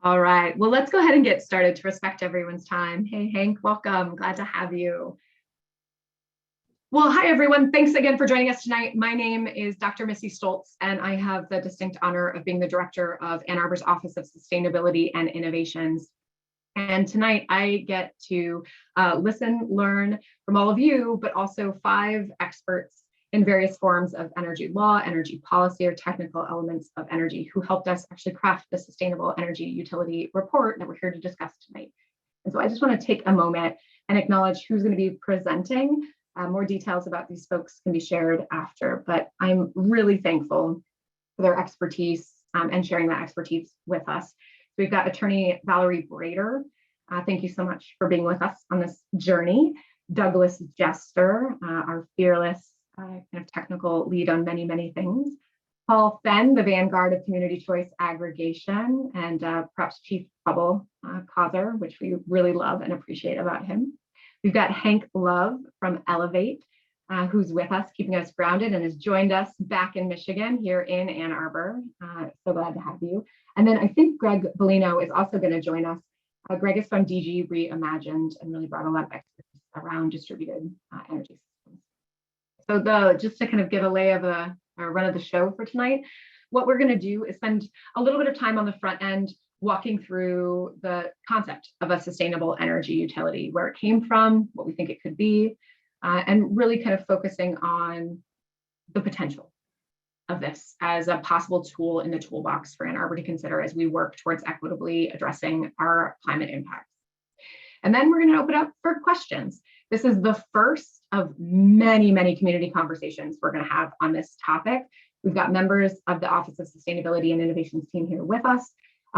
All right, well, let's go ahead and get started to respect everyone's time. Hey, Hank, welcome. Glad to have you. Well, hi, everyone. Thanks again for joining us tonight. My name is Dr. Missy Stoltz, and I have the distinct honor of being the director of Ann Arbor's Office of Sustainability and Innovations. And tonight I get to listen, learn from all of you, but also 5 experts in various forms of energy law, energy policy, or technical elements of energy who helped us actually craft the Sustainable Energy Utility Report that we're here to discuss tonight. And so I just want to take a moment and acknowledge who's going to be presenting. More details about these folks can be shared after, but I'm really thankful for their expertise and sharing that expertise with us. So we've got attorney Valerie Brader. Thank you so much for being with us on this journey. Douglas Jester, our fearless kind of technical lead on many, many things. Paul Fenn, the vanguard of community choice aggregation, and perhaps Chief Trouble Causer, which we really love and appreciate about him. We've got Hank Love from Elevate, who's with us, keeping us grounded, and has joined us back in Michigan, here in Ann Arbor. So glad to have you. And then I think Greg Bellino is also going to join us. Greg is from DG Reimagined and really brought a lot of expertise around distributed energy systems. So just to kind of give a lay of a run of the show for tonight, what we're going to do is spend a little bit of time on the front end walking through the concept of a sustainable energy utility, where it came from, what we think it could be, and really kind of focusing on the potential of this as a possible tool in the toolbox for Ann Arbor to consider as we work towards equitably addressing our climate impacts. And then we're going to open up for questions. This is the first of many, many community conversations we're going to have on this topic. We've got members of the Office of Sustainability and Innovations team here with us.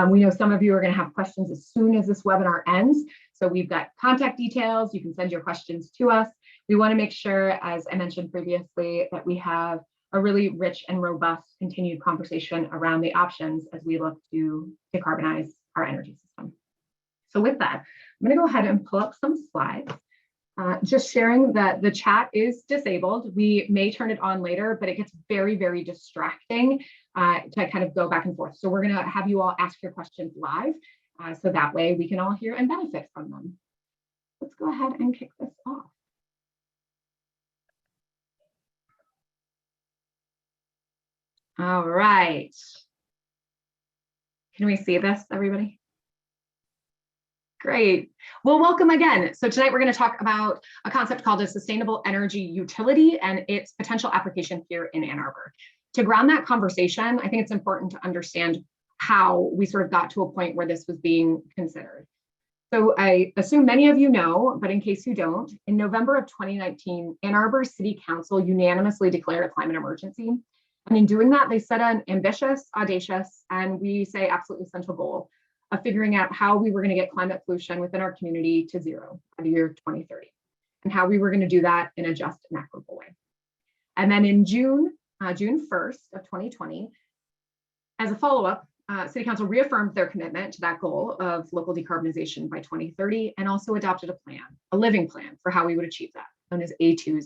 We know some of you are going to have questions as soon as this webinar ends. So we've got contact details. You can send your questions to us. We want to make sure, as I mentioned previously, that we have a really rich and robust continued conversation around the options as we look to decarbonize our energy system. So with that, I'm going to go ahead and pull up some slides. Just sharing that the chat is disabled. We may turn it on later, but it gets very, very distracting to kind of go back and forth. So we're going to have you all ask your questions live, so that way we can all hear and benefit from them. Let's go ahead and kick this off. All right. Can we see this, everybody? Great. Well, welcome again. So tonight we're going to talk about a concept called a sustainable energy utility and its potential application here in Ann Arbor. To ground that conversation, I think it's important to understand how we sort of got to a point where this was being considered. So I assume many of you know, but in case you don't, in November of 2019, Ann Arbor City Council unanimously declared a climate emergency. And in doing that, they set an ambitious, audacious, and we say absolutely essential goal of figuring out how we were going to get climate pollution within our community to zero by the year 2030, and how we were going to do that in a just and equitable way. And then in June 1st of 2020, as a follow-up, City Council reaffirmed their commitment to that goal of local decarbonization by 2030, and also adopted a plan, a living plan for how we would achieve that, known as A20.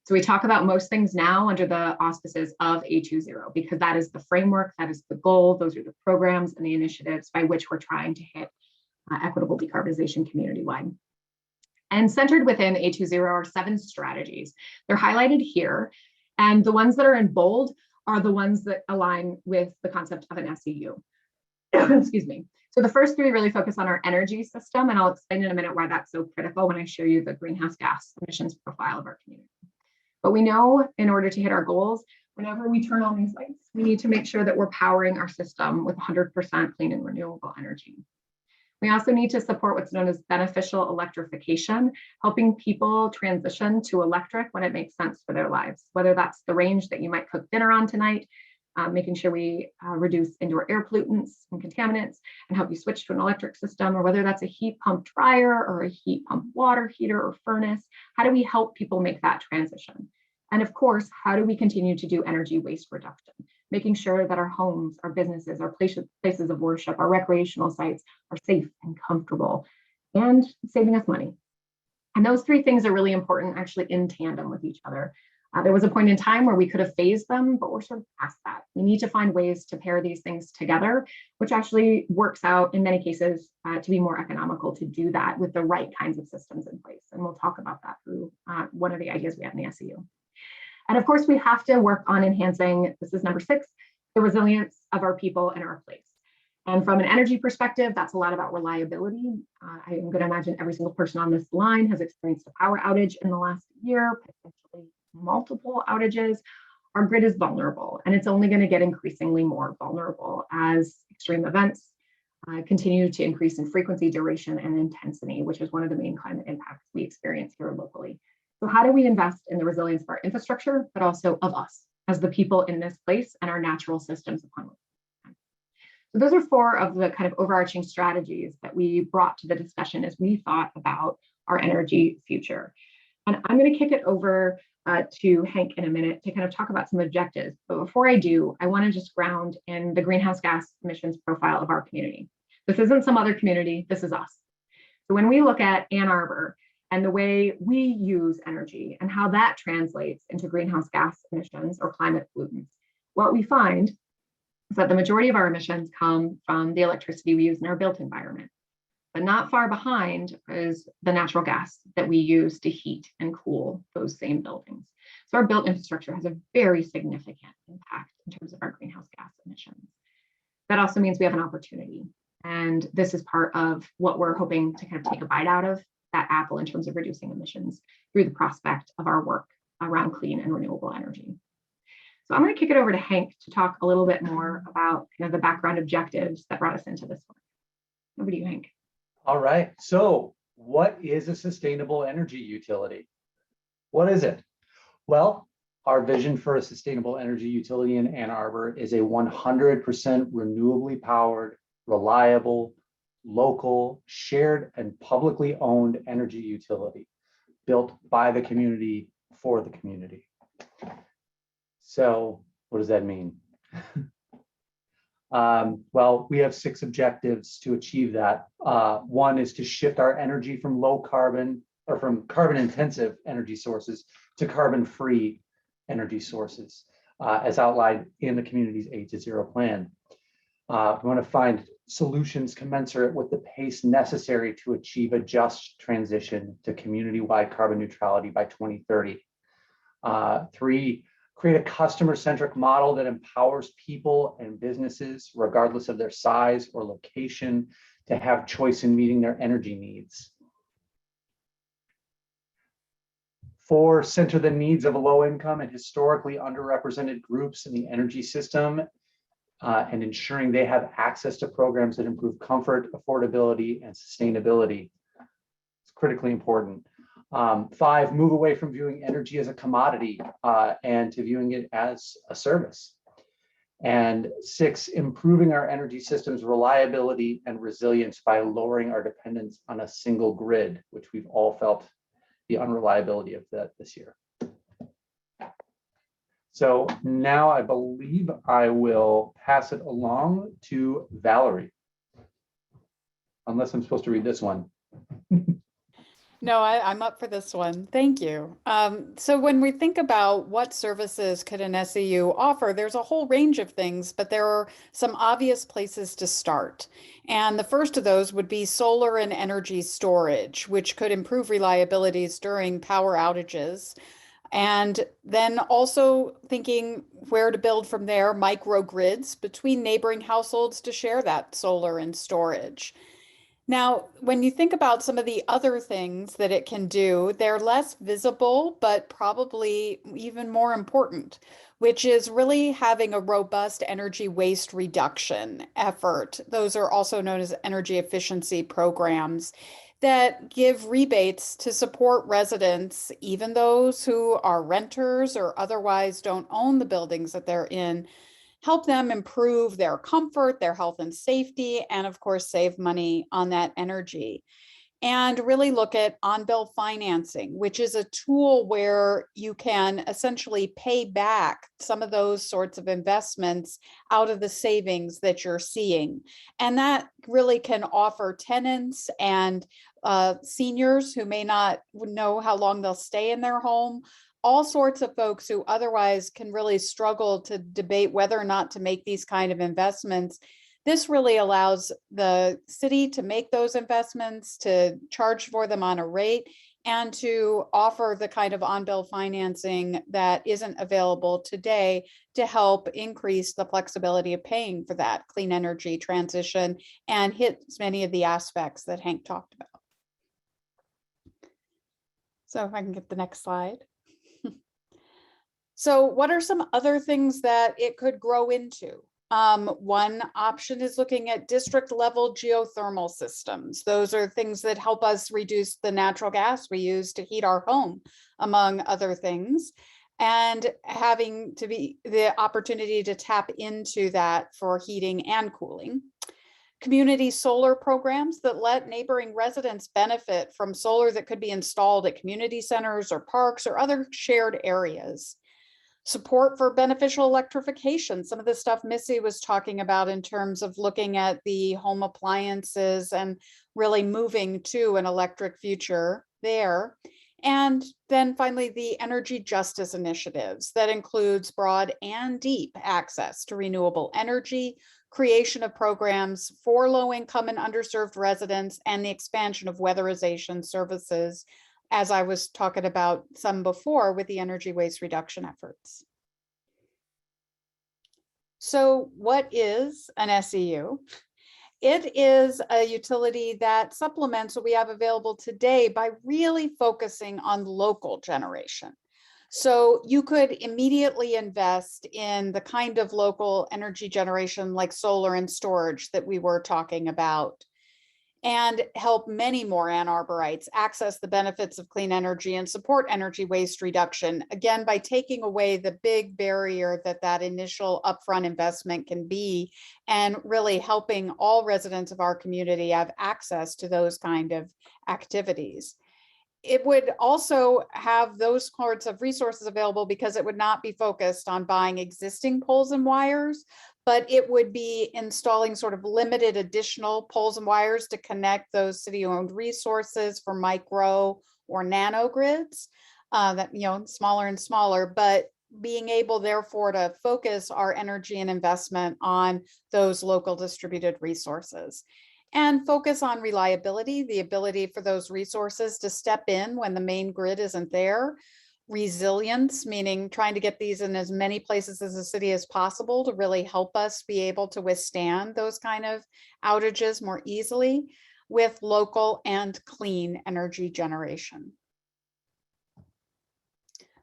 So we talk about most things now under the auspices of A20, because that is the framework, that is the goal, those are the programs and the initiatives by which we're trying to hit equitable decarbonization community-wide. And centered within A20 are 7 strategies. They're highlighted here, and the ones that are in bold are the ones that align with the concept of an SEU. Excuse me. So the first 3 really focus on our energy system, and I'll explain in a minute why that's so critical when I show you the greenhouse gas emissions profile of our community. But we know in order to hit our goals, whenever we turn on these lights, we need to make sure that we're powering our system with 100% clean and renewable energy. We also need to support what's known as beneficial electrification, helping people transition to electric when it makes sense for their lives, whether that's the range that you might cook dinner on tonight, making sure we reduce indoor air pollutants and contaminants and help you switch to an electric system, or whether that's a heat pump dryer or a heat pump water heater or furnace. How do we help people make that transition? And of course, how do we continue to do energy waste reduction, making sure that our homes, our businesses, our places of worship, our recreational sites are safe and comfortable, and saving us money. And those 3 things are really important, actually in tandem with each other. There was a point in time where we could have phased them, but we're sort of past that. We need to find ways to pair these things together, which actually works out in many cases to be more economical to do that with the right kinds of systems in place. And we'll talk about that through one of the ideas we have in the SEU. And of course, we have to work on enhancing, this is number 6, the resilience of our people and our place. And from an energy perspective, that's a lot about reliability. I am going to imagine every single person on this line has experienced a power outage in the last year, potentially multiple outages. Our grid is vulnerable, and it's only going to get increasingly more vulnerable as extreme events continue to increase in frequency, duration, and intensity, which is one of the main climate impacts we experience here locally. So how do we invest in the resilience of our infrastructure, but also of us as the people in this place and our natural systems upon which? So those are 4 of the kind of overarching strategies that we brought to the discussion as we thought about our energy future. And I'm going to kick it over to Hank in a minute to kind of talk about some objectives. But before I do, I want to just ground in the greenhouse gas emissions profile of our community. This isn't some other community, this is us. So when we look at Ann Arbor and the way we use energy and how that translates into greenhouse gas emissions or climate pollutants, what we find is that the majority of our emissions come from the electricity we use in our built environment. But not far behind is the natural gas that we use to heat and cool those same buildings. So our built infrastructure has a very significant impact in terms of our greenhouse gas emissions. That also means we have an opportunity. And this is part of what we're hoping to kind of take a bite out of that apple in terms of reducing emissions through the prospect of our work around clean and renewable energy. So I'm going to kick it over to Hank to talk a little bit more about kind of the background objectives that brought us into this one. Over to you, Hank. All right. So what is a sustainable energy utility? What is it? Well, our vision for a sustainable energy utility in Ann Arbor is a 100% renewably powered, reliable, local, shared, and publicly owned energy utility built by the community for the community. So what does that mean? Well, we have 6 objectives to achieve that. One is to shift our energy from low carbon or from carbon intensive energy sources to carbon free energy sources, as outlined in the community's 8 to 0 plan. We want to find solutions commensurate with the pace necessary to achieve a just transition to community-wide carbon neutrality by 2030. 3, create a customer-centric model that empowers people and businesses, regardless of their size or location, to have choice in meeting their energy needs. 4, center the needs of low-income and historically underrepresented groups in the energy system and ensuring they have access to programs that improve comfort, affordability, and sustainability. It's critically important. 5, move away from viewing energy as a commodity and to viewing it as a service. And 6, improving our energy system's reliability and resilience by lowering our dependence on a single grid, which we've all felt the unreliability of that this year. So now I believe I will pass it along to Valerie, unless I'm supposed to read this one. No, I'm up for this one. Thank you. So when we think about what services could an SEU offer, there's a whole range of things, but there are some obvious places to start. And the first of those would be solar and energy storage, which could improve reliabilities during power outages. And then also thinking where to build from there, microgrids between neighboring households to share that solar and storage. Now, when you think about some of the other things that it can do, they're less visible, but probably even more important, which is really having a robust energy waste reduction effort. Those are also known as energy efficiency programs that give rebates to support residents, even those who are renters or otherwise don't own the buildings that they're in, help them improve their comfort, their health and safety, and of course, save money on that energy. And really look at on-bill financing, which is a tool where you can essentially pay back some of those sorts of investments out of the savings that you're seeing. And that really can offer tenants and seniors who may not know how long they'll stay in their home all sorts of folks who otherwise can really struggle to debate whether or not to make these kind of investments. This really allows the city to make those investments, to charge for them on a rate, and to offer the kind of on-bill financing that isn't available today to help increase the flexibility of paying for that clean energy transition and hit many of the aspects that Hank talked about. So if I can get the next slide. So what are some other things that it could grow into? One option is looking at district level geothermal systems. Those are things that help us reduce the natural gas we use to heat our home, among other things, and having to be the opportunity to tap into that for heating and cooling. Community solar programs that let neighboring residents benefit from solar that could be installed at community centers or parks or other shared areas. Support for beneficial electrification, some of the stuff Missy was talking about in terms of looking at the home appliances and really moving to an electric future there. And then finally, the energy justice initiatives that includes broad and deep access to renewable energy, creation of programs for low-income and underserved residents, and the expansion of weatherization services, as I was talking about some before with the energy waste reduction efforts. So what is an SEU? It is a utility that supplements what we have available today by really focusing on local generation. So you could immediately invest in the kind of local energy generation like solar and storage that we were talking about, and help many more Ann Arborites access the benefits of clean energy and support energy waste reduction, again, by taking away the big barrier that initial upfront investment can be, and really helping all residents of our community have access to those kind of activities. It would also have those sorts of resources available because it would not be focused on buying existing poles and wires, but it would be installing sort of limited additional poles and wires to connect those city-owned resources for micro or nano grids that, smaller and smaller, but being able therefore to focus our energy and investment on those local distributed resources. And focus on reliability, the ability for those resources to step in when the main grid isn't there. Resilience, meaning trying to get these in as many places as the city as possible to really help us be able to withstand those kind of outages more easily with local and clean energy generation.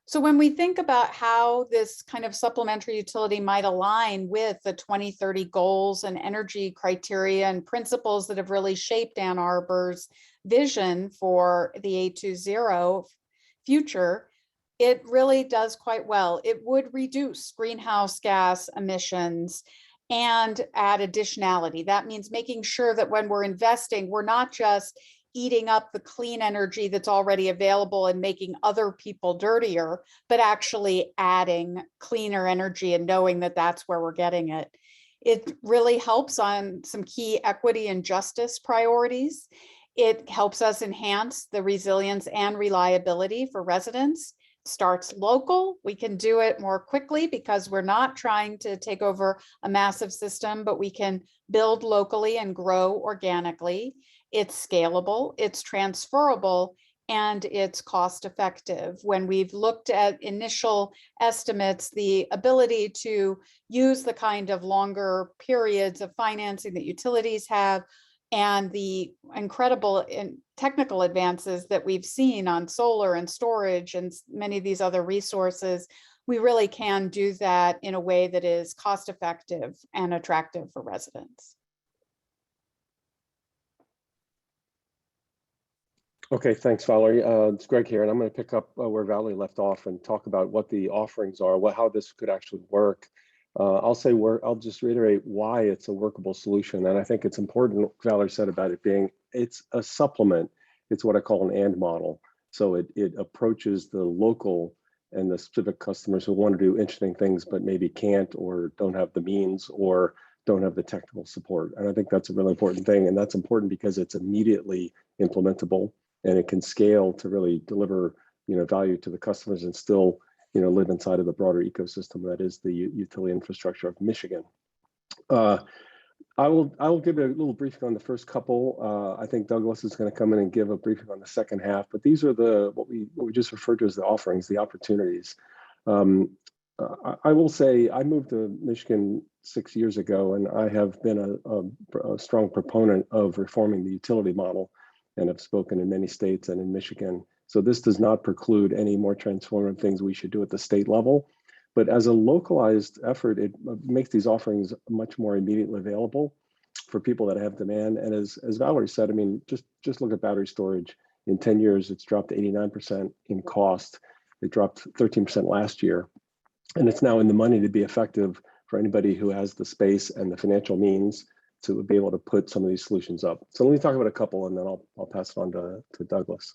So when we think about how this kind of supplementary utility might align with the 2030 goals and energy criteria and principles that have really shaped Ann Arbor's vision for the 820 future, it really does quite well. It would reduce greenhouse gas emissions and add additionality. That means making sure that when we're investing, we're not just eating up the clean energy that's already available and making other people dirtier, but actually adding cleaner energy and knowing that that's where we're getting it. It really helps on some key equity and justice priorities. It helps us enhance the resilience and reliability for residents. It starts local. We can do it more quickly because we're not trying to take over a massive system, but we can build locally and grow organically. It's scalable, it's transferable, and it's cost effective. When we've looked at initial estimates, the ability to use the kind of longer periods of financing that utilities have and the incredible technical advances that we've seen on solar and storage and many of these other resources, we really can do that in a way that is cost effective and attractive for residents. Okay, thanks, Valerie. It's Greg here, and I'm going to pick up where Valerie left off and talk about what the offerings are, how this could actually work. I'll just reiterate why it's a workable solution, and I think it's important what Valerie said about it being, it's a supplement. It's what I call an and model. So it approaches the local and the specific customers who want to do interesting things, but maybe can't or don't have the means or don't have the technical support. And I think that's a really important thing, and that's important because it's immediately implementable. And it can scale to really deliver value to the customers and still, live inside of the broader ecosystem that is the utility infrastructure of Michigan. I will give a little briefing on the first couple. I think Douglas is going to come in and give a briefing on the second half, but these are what we just referred to as the offerings, the opportunities. I will say I moved to Michigan 6 years ago, and I have been a strong proponent of reforming the utility model, and have spoken in many states and in Michigan. So this does not preclude any more transformative things we should do at the state level. But as a localized effort, it makes these offerings much more immediately available for people that have demand. And as Valerie said, I mean, just look at battery storage. In 10 years, it's dropped 89% in cost. It dropped 13% last year. And it's now in the money to be effective for anybody who has the space and the financial means to be able to put some of these solutions up. So let me talk about a couple, and then I'll pass it on to Douglas.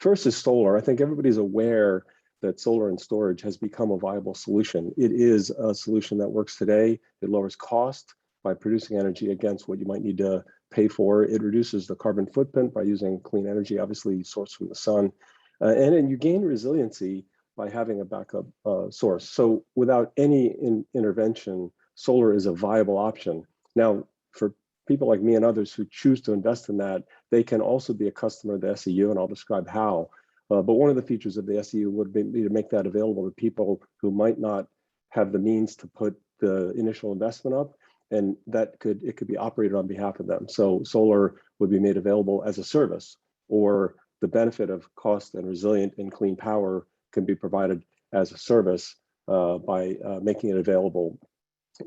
First is solar. I think everybody's aware that solar and storage has become a viable solution. It is a solution that works today. It lowers cost by producing energy against what you might need to pay for. It reduces the carbon footprint by using clean energy, obviously sourced from the sun. And then you gain resiliency by having a backup source. So without any intervention, solar is a viable option. Now, for people like me and others who choose to invest in that, they can also be a customer of the SEU, and I'll describe how. But one of the features of the SEU would be to make that available to people who might not have the means to put the initial investment up, and it could be operated on behalf of them. So solar would be made available as a service, or the benefit of cost and resilient and clean power can be provided as a service by making it available,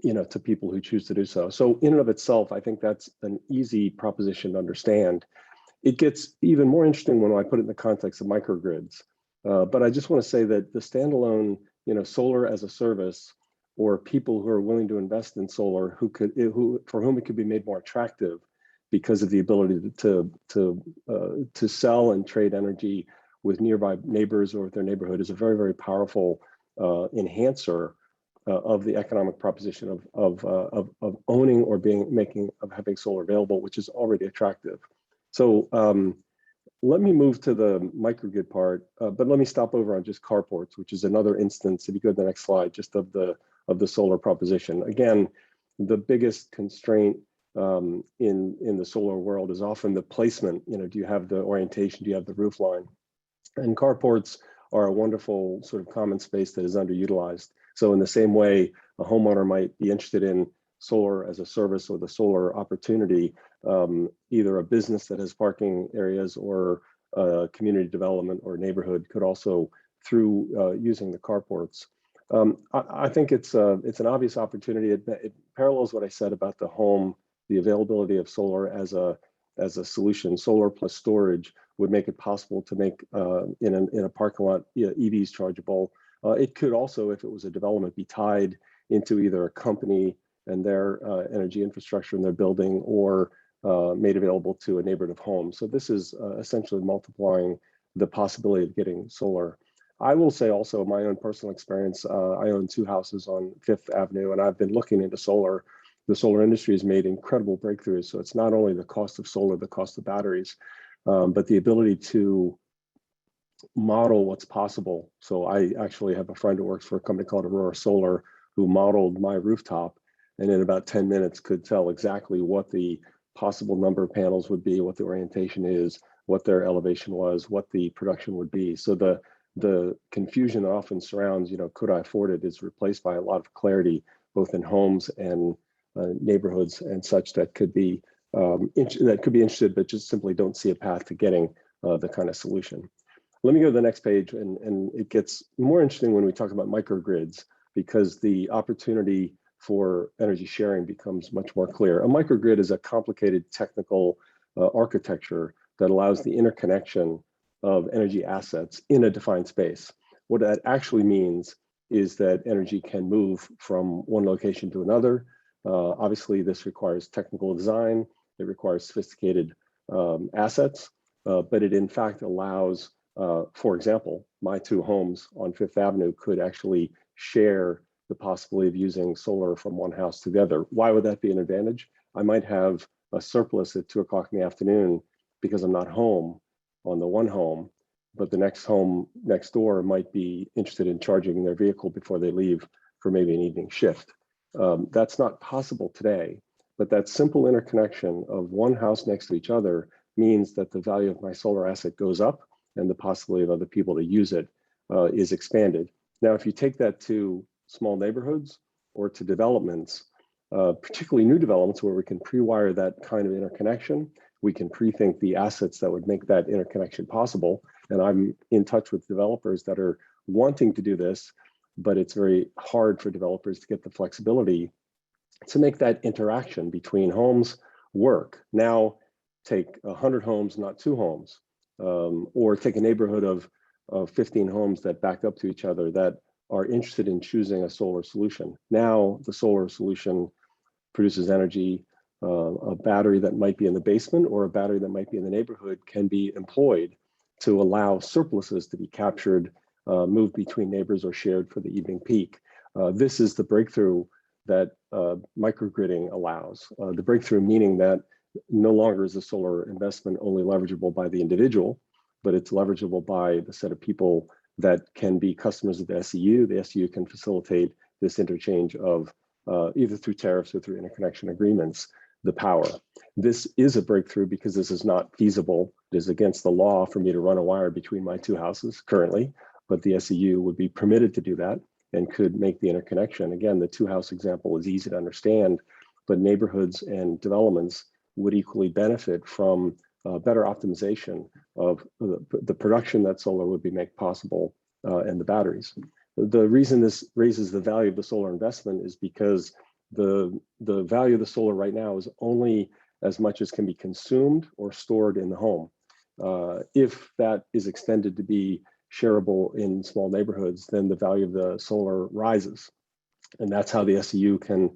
to people who choose to do so. So in and of itself, I think that's an easy proposition to understand. It gets even more interesting when I put it in the context of microgrids. But I just want to say that the standalone, solar as a service, or people who are willing to invest in solar, for whom it could be made more attractive because of the ability to sell and trade energy with nearby neighbors or with their neighborhood, is a very, very powerful enhancer of the economic proposition of owning or having solar available, which is already attractive. So let me move to the microgrid part, but let me stop over on just carports, which is another instance, if you go to the next slide, just of the solar proposition. Again, the biggest constraint in the solar world is often the placement. Do you have the orientation? Do you have the roof line? And carports are a wonderful sort of common space that is underutilized. So in the same way, a homeowner might be interested in solar as a service or the solar opportunity, either a business that has parking areas or community development or neighborhood could also, through using the carports. I think it's an obvious opportunity. It parallels what I said about the home, the availability of solar as a solution. Solar plus storage would make it possible to make in a parking lot EVs chargeable. It could also, if it was a development, be tied into either a company and their energy infrastructure in their building, or made available to a neighborhood of homes. So this is essentially multiplying the possibility of getting solar. I will say also my own personal experience, I own 2 houses on 5th Avenue, and I've been looking into solar. The solar industry has made incredible breakthroughs. So it's not only the cost of solar, the cost of batteries, but the ability to model what's possible. So I actually have a friend who works for a company called Aurora Solar who modeled my rooftop, and in about 10 minutes could tell exactly what the possible number of panels would be, what the orientation is, what their elevation was, what the production would be. So the confusion that often surrounds, could I afford it, is replaced by a lot of clarity, both in homes and neighborhoods and such that could be interested, but just simply don't see a path to getting the kind of solution. Let me go to the next page, and it gets more interesting when we talk about microgrids, because the opportunity for energy sharing becomes much more clear. A microgrid is a complicated technical architecture that allows the interconnection of energy assets in a defined space. What that actually means is that energy can move from one location to another. Obviously, this requires technical design. It requires sophisticated assets, but it in fact allows, for example, my 2 homes on 5th Avenue could actually share the possibility of using solar from one house to the other. Why would that be an advantage? I might have a surplus at 2 o'clock in the afternoon because I'm not home on the one home, but the next home next door might be interested in charging their vehicle before they leave for maybe an evening shift. That's not possible today, but that simple interconnection of one house next to each other means that the value of my solar asset goes up and the possibility of other people to use it is expanded. Now, if you take that to small neighborhoods or to developments, particularly new developments where we can pre-wire that kind of interconnection, we can pre-think the assets that would make that interconnection possible. And I'm in touch with developers that are wanting to do this, but it's very hard for developers to get the flexibility to make that interaction between homes work. Now, take 100 homes, not 2 homes, or take a neighborhood of 15 homes that back up to each other that are interested in choosing a solar solution. Now, the solar solution produces energy. A battery that might be in the basement or a battery that might be in the neighborhood can be employed to allow surpluses to be captured, moved between neighbors or shared for the evening peak. This is the breakthrough that microgridding allows. The breakthrough meaning that no longer is a solar investment only leverageable by the individual, but it's leverageable by the set of people that can be customers of the SEU. The SEU can facilitate this interchange of either through tariffs or through interconnection agreements, the power. This is a breakthrough because this is not feasible. It is against the law for me to run a wire between my 2 houses currently, but the SEU would be permitted to do that and could make the interconnection. Again, the 2-house example is easy to understand, but neighborhoods and developments would equally benefit from better optimization of the production that solar would be made possible and the batteries. The reason this raises the value of the solar investment is because the value of the solar right now is only as much as can be consumed or stored in the home. If that is extended to be shareable in small neighborhoods, then the value of the solar rises. And that's how the SEU can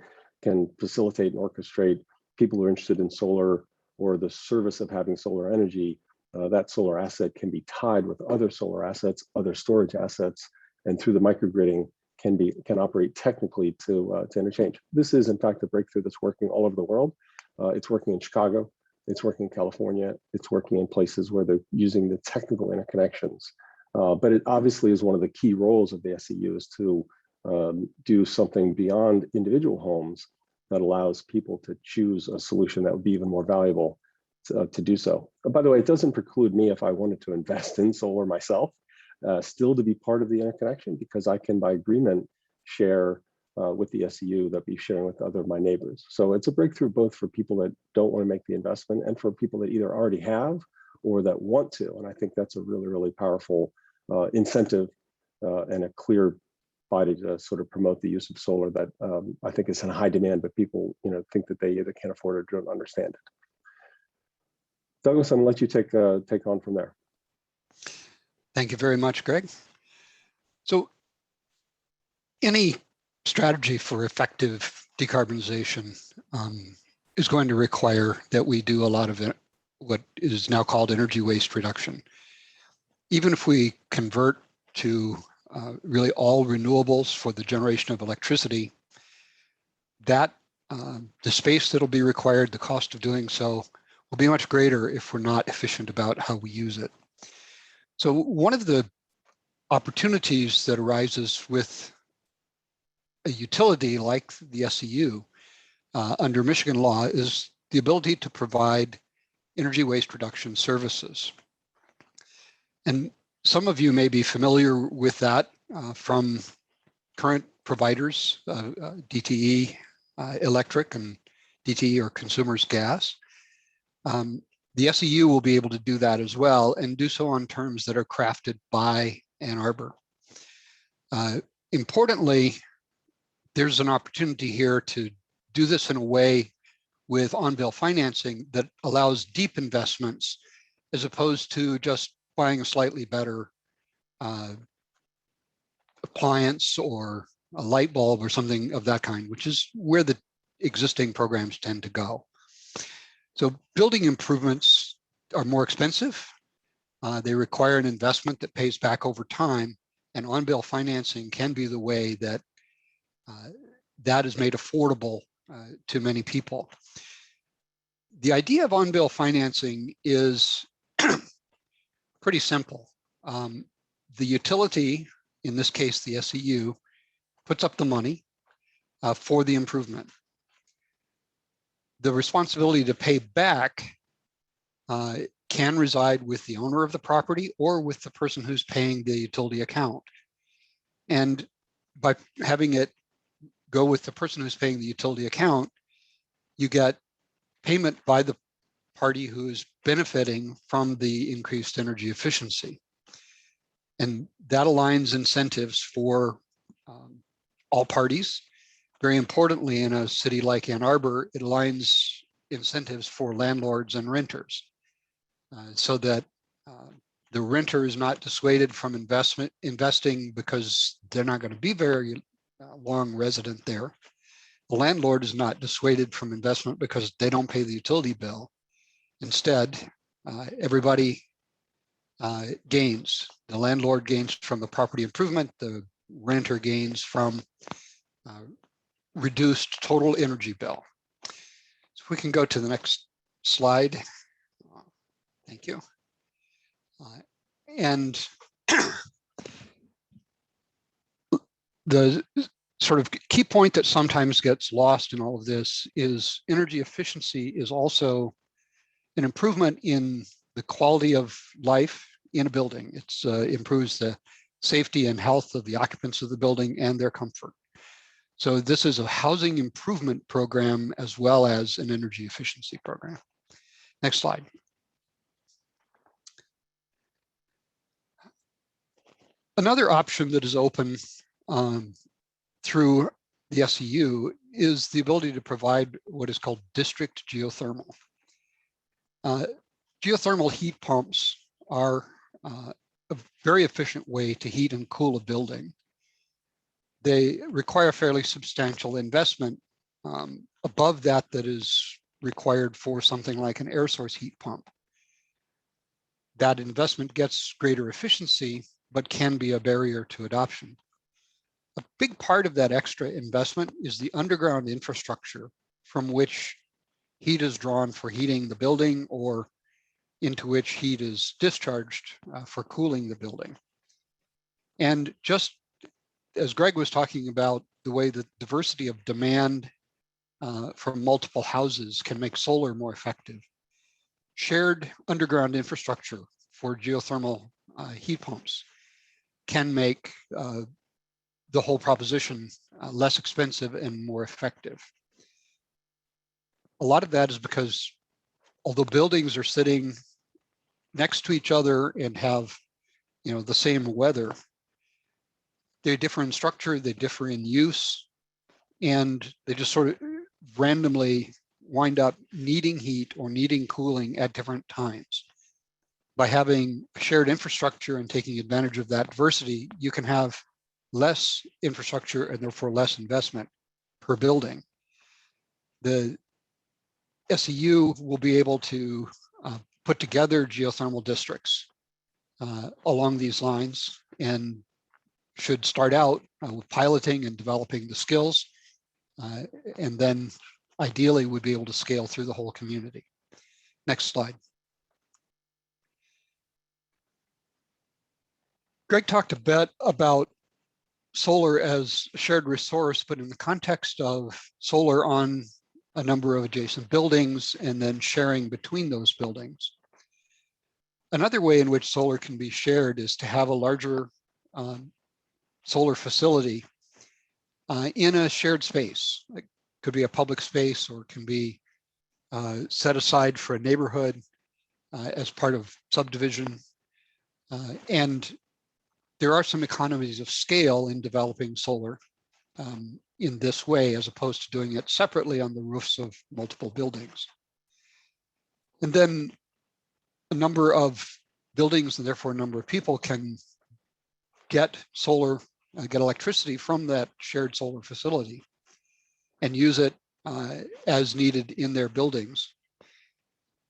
facilitate and orchestrate people who are interested in solar or the service of having solar energy. That solar asset can be tied with other solar assets, other storage assets, and through the microgridding can operate technically to interchange. This is in fact a breakthrough that's working all over the world. It's working in Chicago, it's working in California, it's working in places where they're using the technical interconnections. But it obviously is one of the key roles of the SEU is to do something beyond individual homes that allows people to choose a solution that would be even more valuable to do so. By the way, it doesn't preclude me if I wanted to invest in solar myself, still to be part of the interconnection, because I can by agreement share with the SEU that be sharing with other of my neighbors. So it's a breakthrough both for people that don't want to make the investment and for people that either already have or that want to. And I think that's a really, really powerful incentive and a clear body to sort of promote the use of solar that I think is in high demand, but people think that they either can't afford it or don't understand it. Douglas, I'm gonna let you take on from there. Thank you very much, Greg. So any strategy for effective decarbonization is going to require that we do a lot of what is now called energy waste reduction. Even if we convert to really all renewables for the generation of electricity, that the space that'll be required, the cost of doing so, will be much greater if we're not efficient about how we use it. So one of the opportunities that arises with a utility like the SEU under Michigan law is the ability to provide energy waste reduction services. And some of you may be familiar with that from current providers, DTE Electric and DTE or Consumers Gas. The SEU will be able to do that as well and do so on terms that are crafted by Ann Arbor. Importantly, there's an opportunity here to do this in a way with on-bill financing that allows deep investments as opposed to just buying a slightly better appliance or a light bulb or something of that kind, which is where the existing programs tend to go. So building improvements are more expensive. They require an investment that pays back over time, and on-bill financing can be the way that that is made affordable to many people. The idea of on-bill financing is pretty simple. the utility, in this case, the SEU, puts up the money for the improvement. The responsibility to pay back can reside with the owner of the property or with the person who's paying the utility account. And by having it go with the person who's paying the utility account, you get payment by the party who is benefiting from the increased energy efficiency. And that aligns incentives for all parties. Very importantly, in a city like Ann Arbor, it aligns incentives for landlords and renters so that the renter is not dissuaded from investing because they're not going to be very long resident there. The landlord is not dissuaded from investment because they don't pay the utility bill. Instead, everybody gains. The landlord gains from the property improvement, the renter gains from reduced total energy bill. So if we can go to the next slide. Thank you. And the sort of key point that sometimes gets lost in all of this is energy efficiency is also an improvement in the quality of life in a building. It improves the safety and health of the occupants of the building and their comfort. So this is a housing improvement program as well as an energy efficiency program. Next slide. Another option that is open through the SEU is the ability to provide what is called district geothermal. Geothermal heat pumps are a very efficient way to heat and cool a building. They require fairly substantial investment above that is required for something like an air source heat pump. That investment gets greater efficiency, but can be a barrier to adoption. A big part of that extra investment is the underground infrastructure from which heat is drawn for heating the building or into which heat is discharged for cooling the building. And just as Greg was talking about the way that diversity of demand from multiple houses can make solar more effective, shared underground infrastructure for geothermal heat pumps can make the whole proposition less expensive and more effective. A lot of that is because although buildings are sitting next to each other and have, the same weather, they differ in structure, they differ in use, and they just sort of randomly wind up needing heat or needing cooling at different times. By having shared infrastructure and taking advantage of that diversity, you can have less infrastructure and therefore less investment per building. The SEU will be able to put together geothermal districts along these lines and should start out with piloting and developing the skills, and then ideally would be able to scale through the whole community. Next slide. Greg talked a bit about solar as a shared resource, but in the context of solar on a number of adjacent buildings and then sharing between those buildings. Another way in which solar can be shared is to have a larger solar facility in a shared space. It could be a public space or it can be set aside for a neighborhood as part of subdivision. And there are some economies of scale in developing solar in this way, as opposed to doing it separately on the roofs of multiple buildings. And then a number of buildings and therefore a number of people can get solar, get electricity from that shared solar facility and use it as needed in their buildings.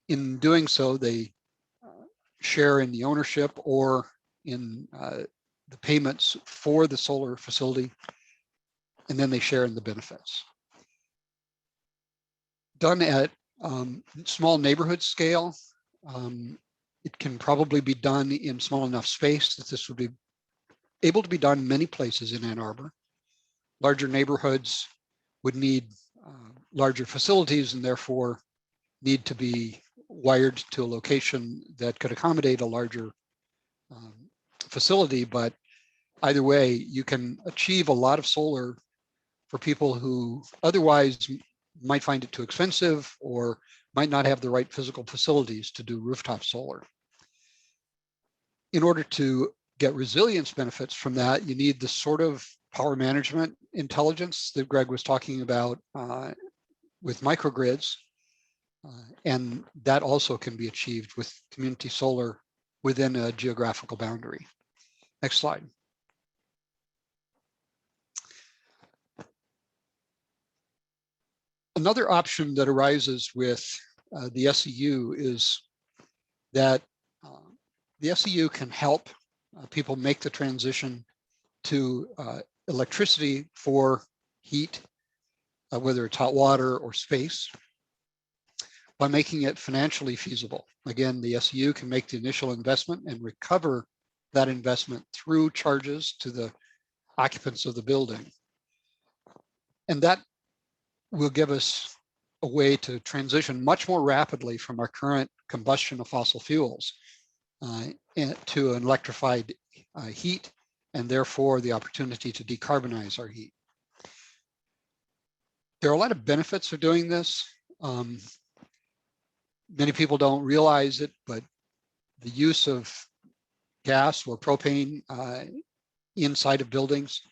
In doing so, they share in the ownership or in the payments for the solar facility, and then they share in the benefits. Done at small neighborhood scale, It can probably be done in small enough space that this would be able to be done many places in Ann Arbor. Larger neighborhoods would need larger facilities and therefore need to be wired to a location that could accommodate a larger facility. But either way, you can achieve a lot of solar for people who otherwise might find it too expensive or might not have the right physical facilities to do rooftop solar. In order to get resilience benefits from that, you need the sort of power management intelligence that Greg was talking about with microgrids. And that also can be achieved with community solar within a geographical boundary. Next slide. Another option that arises with the SEU is that the SEU can help people make the transition to electricity for heat, whether it's hot water or space, by making it financially feasible. Again, the SEU can make the initial investment and recover that investment through charges to the occupants of the building. And that will give us a way to transition much more rapidly from our current combustion of fossil fuels to an electrified heat, and therefore the opportunity to decarbonize our heat. There are a lot of benefits of doing this. Many people don't realize it, but the use of gas or propane inside of buildings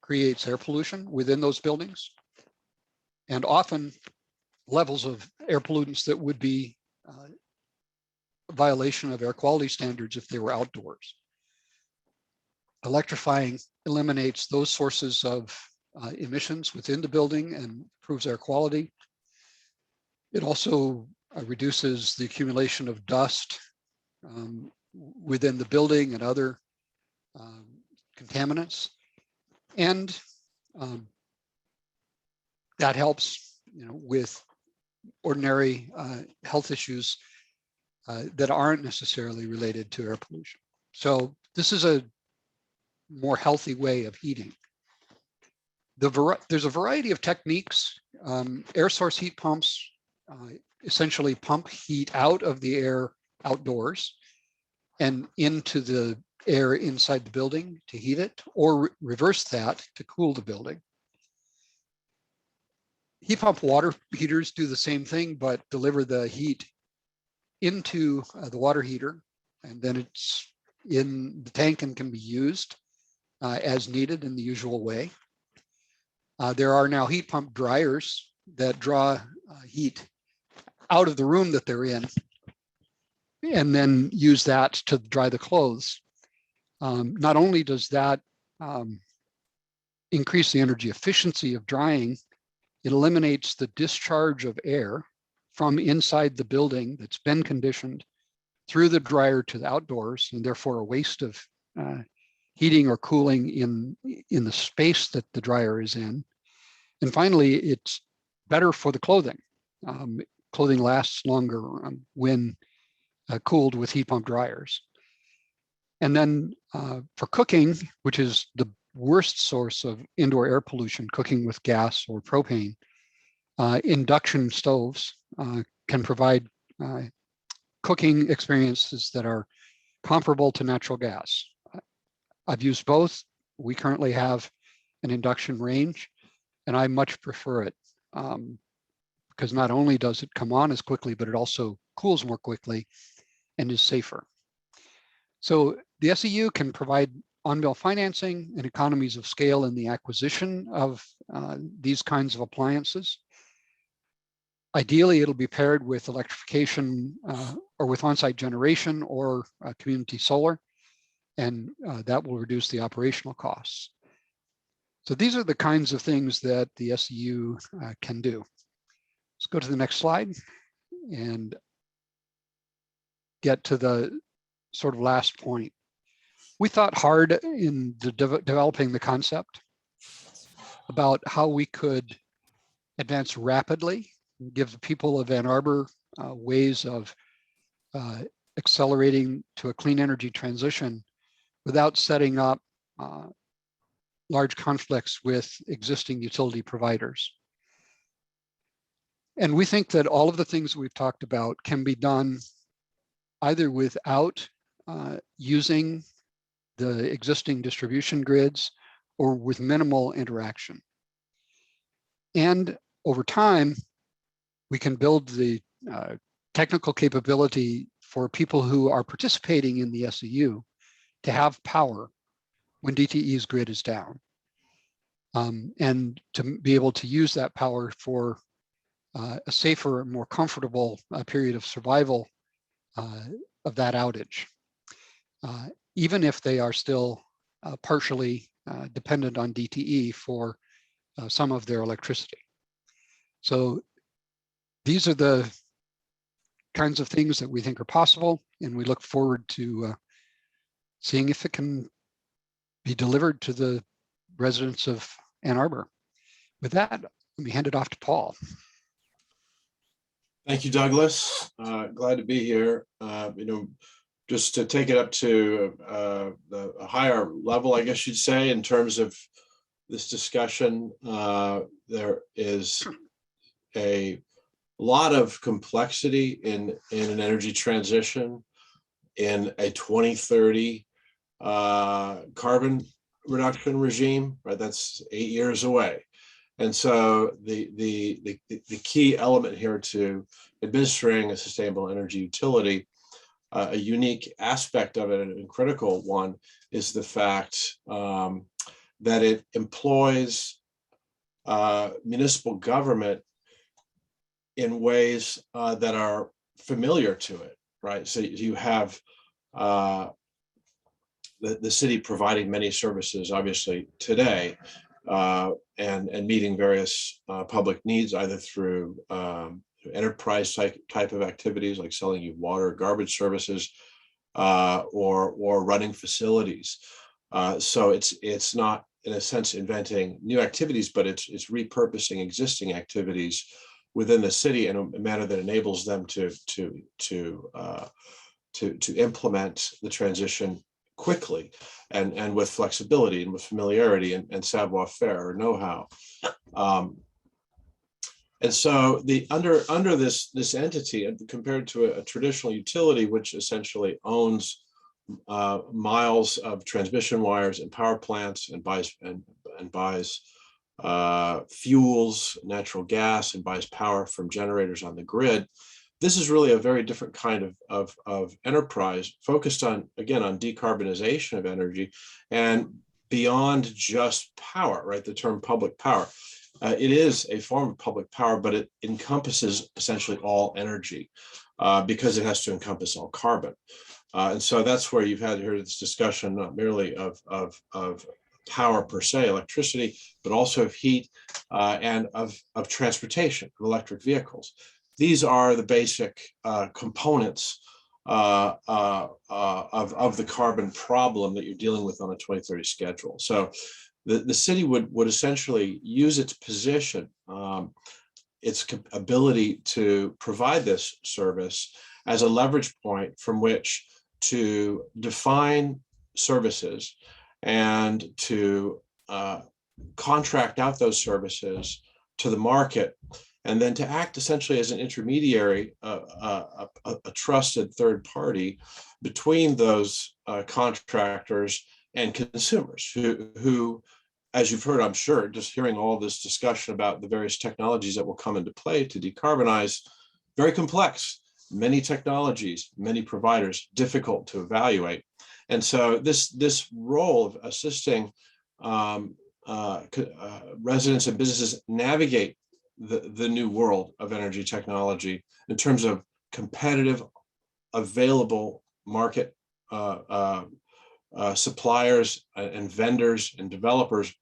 creates air pollution within those buildings. And often levels of air pollutants that would be a violation of air quality standards if they were outdoors. Electrifying eliminates those sources of emissions within the building and improves air quality. It also reduces the accumulation of dust within the building and other contaminants. And that helps, with ordinary health issues that aren't necessarily related to air pollution. So this is a more healthy way of heating. There's a variety of techniques. Air source heat pumps essentially pump heat out of the air outdoors and into the air inside the building to heat it, or reverse that to cool the building. Heat pump water heaters do the same thing, but deliver the heat into the water heater, and then it's in the tank and can be used as needed in the usual way. There are now heat pump dryers that draw heat out of the room that they're in and then use that to dry the clothes. Not only does that increase the energy efficiency of drying, it eliminates the discharge of air from inside the building that's been conditioned through the dryer to the outdoors, and therefore a waste of heating or cooling in the space that the dryer is in. And finally, it's better for the clothing. Clothing lasts longer when cooled with heat pump dryers. And then for cooking, which is the worst source of indoor air pollution, cooking with gas or propane, induction stoves can provide cooking experiences that are comparable to natural gas. I've used both. We currently have an induction range, and I much prefer it because not only does it come on as quickly, but it also cools more quickly and is safer. So the SEU can provide on-bill financing and economies of scale in the acquisition of these kinds of appliances. Ideally, it'll be paired with electrification or with on-site generation or community solar, and that will reduce the operational costs. So these are the kinds of things that the SEU can do. Let's go to the next slide and get to the sort of last point. We thought hard in developing the concept about how we could advance rapidly, give the people of Ann Arbor ways of accelerating to a clean energy transition without setting up large conflicts with existing utility providers. And we think that all of the things we've talked about can be done either without using the existing distribution grids or with minimal interaction. And over time, we can build the technical capability for people who are participating in the SEU to have power when DTE's grid is down, and to be able to use that power for a safer, more comfortable period of survival of that outage, even if they are still partially dependent on DTE for some of their electricity. So these are the kinds of things that we think are possible, and we look forward to seeing if it can be delivered to the residents of Ann Arbor. With that, let me hand it off to Paul. Thank you, Douglas. Glad to be here. Just to take it up to a higher level, I guess you'd say, in terms of this discussion, there is a lot of complexity in an energy transition in a 2030 carbon reduction regime, right? That's 8 years away. And so the key element here to administering a sustainable energy utility, a unique aspect of it, and a critical one, is the fact that it employs municipal government in ways that are familiar to it, right? So you have the city providing many services, obviously, today, and meeting various public needs, either through enterprise type of activities like selling you water, garbage services, or running facilities. So it's not, in a sense, inventing new activities, but it's repurposing existing activities within the city in a manner that enables them to implement the transition quickly and with flexibility and with familiarity and savoir-faire or know-how. And so under this entity, compared to a traditional utility, which essentially owns miles of transmission wires and power plants and buys fuels, natural gas, and buys power from generators on the grid, this is really a very different kind of enterprise focused on, again, on decarbonization of energy and beyond just power, right? The term public power. It is a form of public power, but it encompasses essentially all energy because it has to encompass all carbon. And so that's where you've had here this discussion, not merely of power per se, electricity, but also of heat and of transportation, of electric vehicles. These are the basic components of the carbon problem that you're dealing with on a 2030 schedule. So the city would essentially use its position, its ability to provide this service as a leverage point from which to define services and to contract out those services to the market, and then to act essentially as an intermediary, a trusted third party between those contractors and consumers who, as you've heard, I'm sure, just hearing all this discussion about the various technologies that will come into play to decarbonize, very complex, many technologies, many providers, difficult to evaluate. And so this role of assisting residents and businesses navigate the new world of energy technology in terms of competitive, available market suppliers and vendors and developers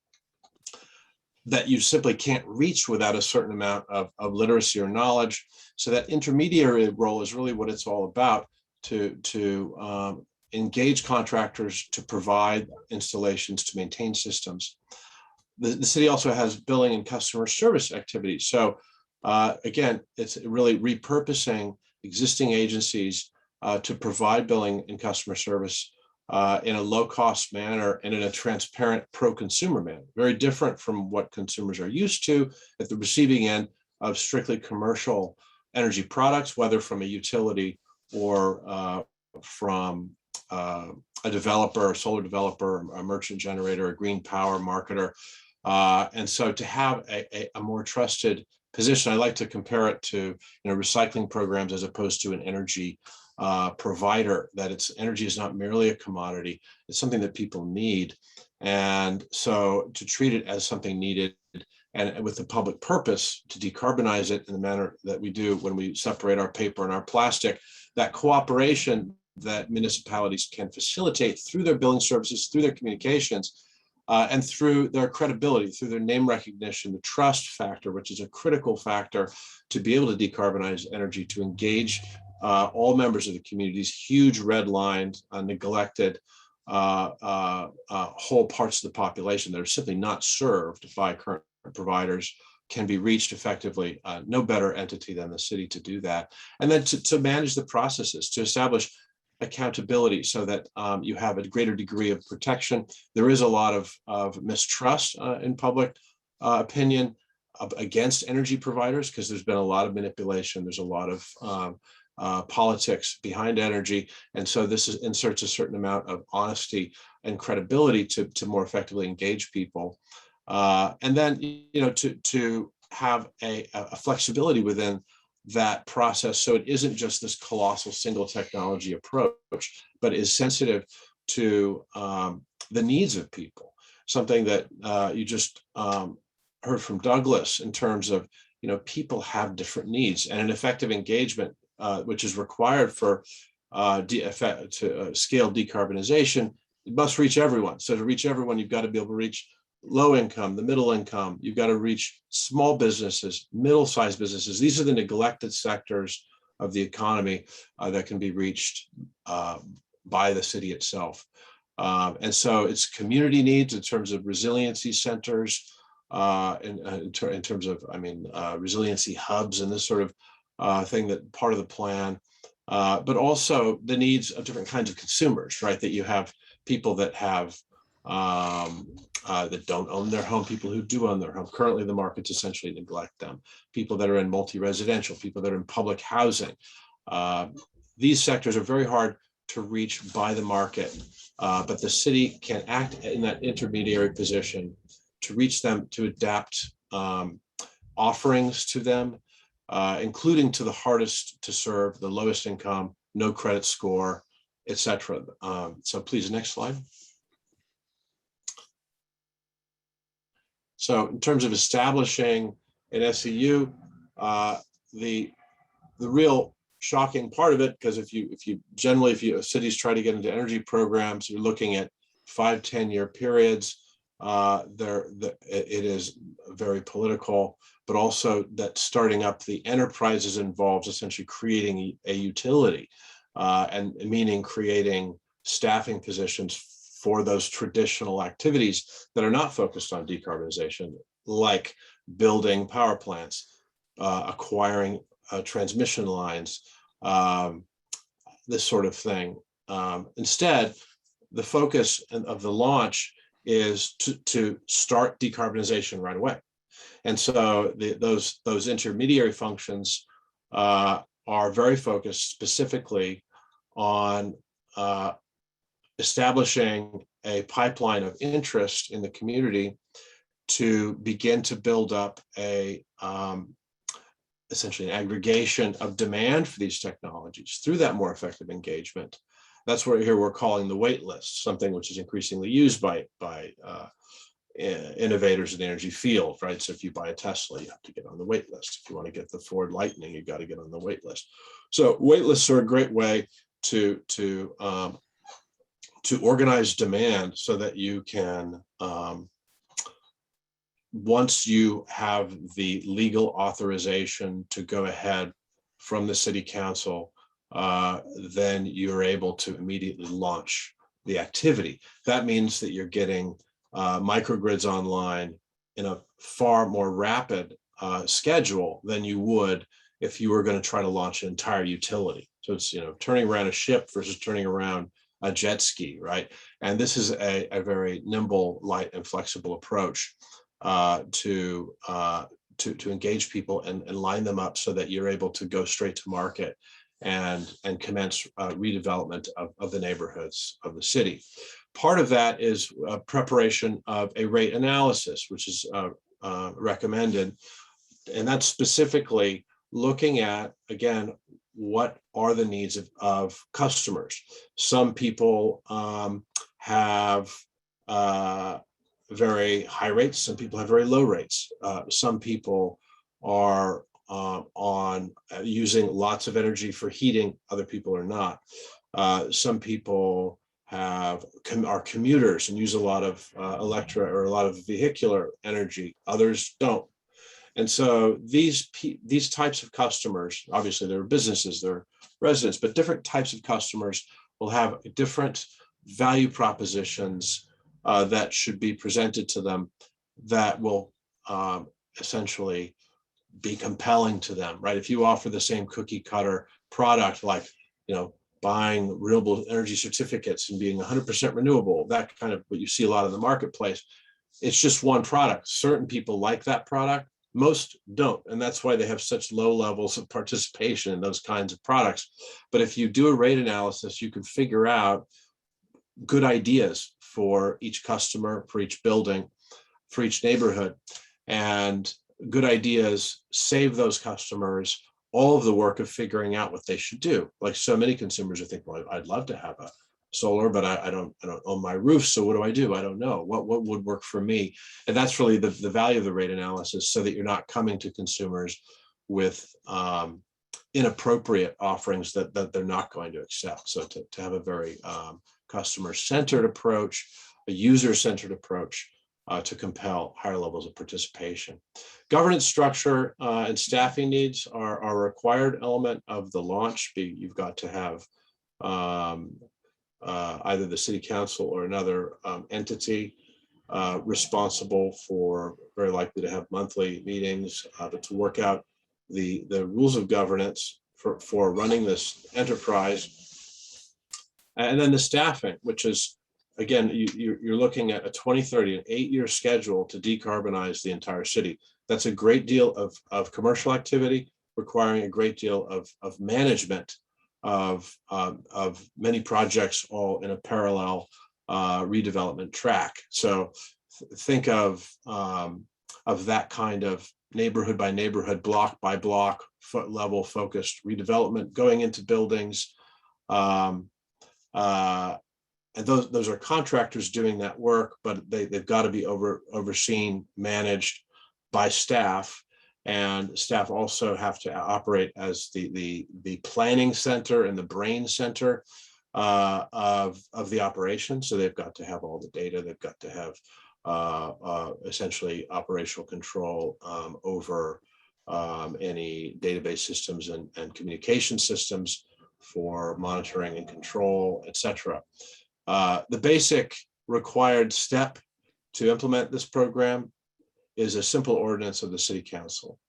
that you simply can't reach without a certain amount of literacy or knowledge. So that intermediary role is really what it's all about, to engage contractors to provide installations, to maintain systems. The city also has billing and customer service activities. So again, it's really repurposing existing agencies to provide billing and customer service in a low-cost manner and in a transparent pro-consumer manner. Very different from what consumers are used to at the receiving end of strictly commercial energy products, whether from a utility or from a developer, a solar developer, a merchant generator, a green power marketer. And so to have a more trusted position, I like to compare it to recycling programs as opposed to an energy provider, that it's energy is not merely a commodity, it's something that people need. And so to treat it as something needed and with the public purpose to decarbonize it in the manner that we do when we separate our paper and our plastic, that cooperation that municipalities can facilitate through their billing services, through their communications, and through their credibility, through their name recognition, the trust factor, which is a critical factor to be able to decarbonize energy, to engage all members of the communities, huge red lines, neglected whole parts of the population that are simply not served by current providers can be reached effectively. No better entity than the city to do that. And then to manage the processes, to establish accountability so that you have a greater degree of protection. There is a lot of mistrust in public opinion against energy providers because there's been a lot of manipulation. There's a lot of politics behind energy. And so this inserts a certain amount of honesty and credibility to more effectively engage people. And then, to have a flexibility within that process, so it isn't just this colossal single technology approach, but is sensitive to the needs of people. Something that you just heard from Douglas in terms of, people have different needs, and an effective engagement, which is required for to scale decarbonization, it must reach everyone. So to reach everyone, you've got to be able to reach low income, the middle income. You've got to reach small businesses, middle-sized businesses. These are the neglected sectors of the economy that can be reached by the city itself. And so it's community needs in terms of resiliency centers, in terms of, resiliency hubs and this sort of thing, that part of the plan, but also the needs of different kinds of consumers, right? That you have people that have that don't own their home, people who do own their home. Currently, the markets essentially neglect them. People that are in multi-residential, people that are in public housing. These sectors are very hard to reach by the market, but the city can act in that intermediary position to reach them, to adapt offerings to them, including to the hardest to serve, the lowest income, no credit score, etc. So please, next slide. So in terms of establishing an SEU, the real shocking part of it, because if cities try to get into energy programs, you're looking at 5-10 year periods. It is very political, but also that starting up the enterprises involves essentially creating a utility, and meaning creating staffing positions for those traditional activities that are not focused on decarbonization, like building power plants, acquiring transmission lines, this sort of thing. Instead, the focus of the launch is to start decarbonization right away. And so those intermediary functions are very focused specifically on establishing a pipeline of interest in the community to begin to build up essentially an aggregation of demand for these technologies through that more effective engagement. That's what here we're calling the wait list, something which is increasingly used by innovators in the energy field, right? So if you buy a Tesla, you have to get on the wait list. If you want to get the Ford Lightning, you got to get on the wait list. So wait lists are a great way to organize demand so that you can, once you have the legal authorization to go ahead from the city council, then you're able to immediately launch the activity. That means that you're getting microgrids online in a far more rapid schedule than you would if you were going to try to launch an entire utility. So it's, turning around a ship versus turning around a jet ski, right? And this is a very nimble, light, and flexible approach to engage people and line them up so that you're able to go straight to market and commence redevelopment of the neighborhoods of the city. Part of that is preparation of a rate analysis, which is recommended, and that's specifically looking at, again, what are the needs of customers. Some people have very high rates, some people have very low rates. Some people are on using lots of energy for heating, other people are not. Some people are commuters and use a lot of a lot of vehicular energy, others don't. And so these types of customers, obviously they're businesses, they're residents, but different types of customers will have different value propositions that should be presented to them that will essentially be compelling to them, right? If you offer the same cookie cutter product, like, buying renewable energy certificates and being 100% renewable, that kind of what you see a lot in the marketplace, it's just one product. Certain people like that product, most don't. And that's why they have such low levels of participation in those kinds of products. But if you do a rate analysis, you can figure out good ideas for each customer, for each building, for each neighborhood. And good ideas save those customers all of the work of figuring out what they should do. Like so many consumers are thinking, well, I'd love to have a solar, but I don't own my roof. So what do? I don't know. What would work for me? And that's really the value of the rate analysis, so that you're not coming to consumers with inappropriate offerings that they're not going to accept. So to have a very customer-centered approach, a user-centered approach to compel higher levels of participation. Governance structure and staffing needs are a required element of the launch. You've got to have either the city council or another entity responsible for, very likely to have monthly meetings, but to work out the rules of governance for running this enterprise. And then the staffing, which is, again, you're looking at a 2030, an 8-year schedule to decarbonize the entire city. That's a great deal of commercial activity, requiring a great deal of management of many projects, all in a parallel redevelopment track. So think of that kind of neighborhood by neighborhood, block by block, foot level focused redevelopment going into buildings. And those are contractors doing that work, but they've got to be overseen, managed by staff. And staff also have to operate as the planning center and the brain center of the operation. So they've got to have all the data. They've got to have essentially operational control over any database systems and communication systems for monitoring and control, et cetera. The basic required step to implement this program is a simple ordinance of the city council.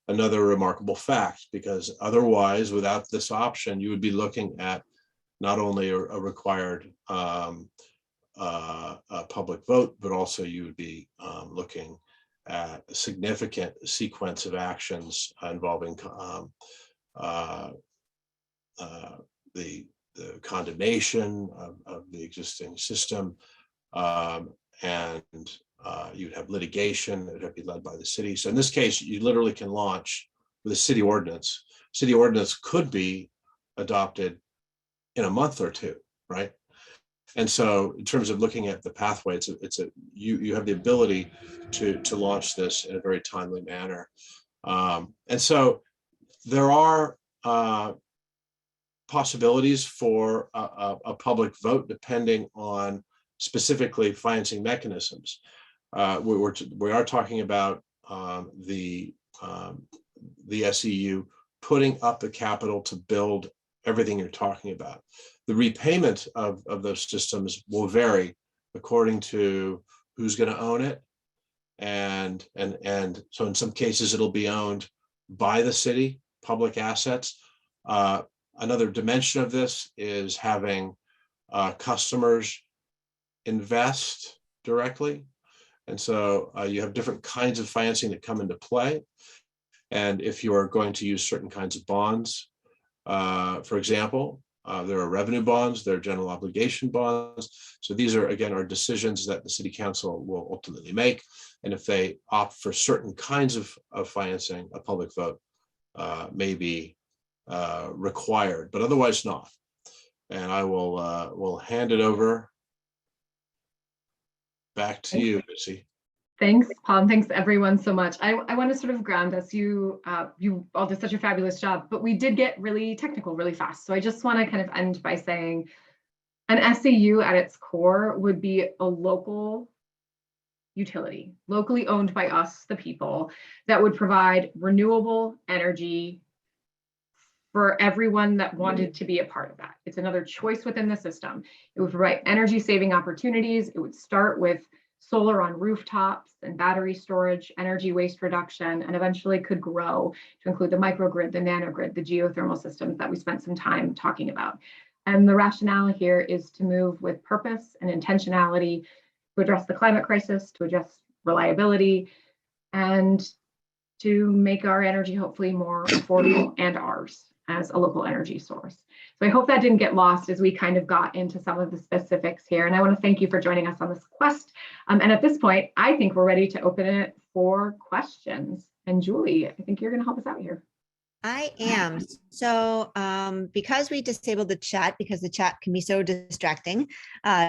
Another remarkable fact, because otherwise, without this option, you would be looking at not only a required public vote, but also you would be looking at a significant sequence of actions involving the condemnation of the existing system, and you'd have litigation that would be led by the city. So in this case, you literally can launch with a city ordinance. City ordinance could be adopted in a month or two, right? And so in terms of looking at the pathway, you have the ability to launch this in a very timely manner. And so there are possibilities for a public vote depending on specifically financing mechanisms. We are talking about the SEU putting up the capital to build everything you're talking about. The repayment of those systems will vary according to who's going to own it, and so in some cases it'll be owned by the city, public assets. Another dimension of this is having customers invest directly. And so you have different kinds of financing that come into play. And if you are going to use certain kinds of bonds, for example, there are revenue bonds, there are general obligation bonds. So these are, again, are decisions that the city council will ultimately make. And if they opt for certain kinds of financing, a public vote may be required, but otherwise not. And I will hand it over back to you, Missy. Thanks, Paul, and thanks everyone so much. I want to sort of ground us. You all did such a fabulous job, but we did get really technical really fast. So I just want to kind of end by saying an SAU at its core would be a local utility, locally owned by us, the people, that would provide renewable energy for everyone that wanted to be a part of that. It's another choice within the system. It would provide energy saving opportunities. It would start with solar on rooftops and battery storage, energy waste reduction, and eventually could grow to include the microgrid, the nanogrid, the geothermal systems that we spent some time talking about. And the rationale here is to move with purpose and intentionality to address the climate crisis, to address reliability, and to make our energy hopefully more affordable and ours as a local energy source. So I hope that didn't get lost as we kind of got into some of the specifics here. And I want to thank you for joining us on this quest. And at this point, I think we're ready to open it for questions. And Julie, I think you're going to help us out here. I am. So because we disabled the chat, because the chat can be so distracting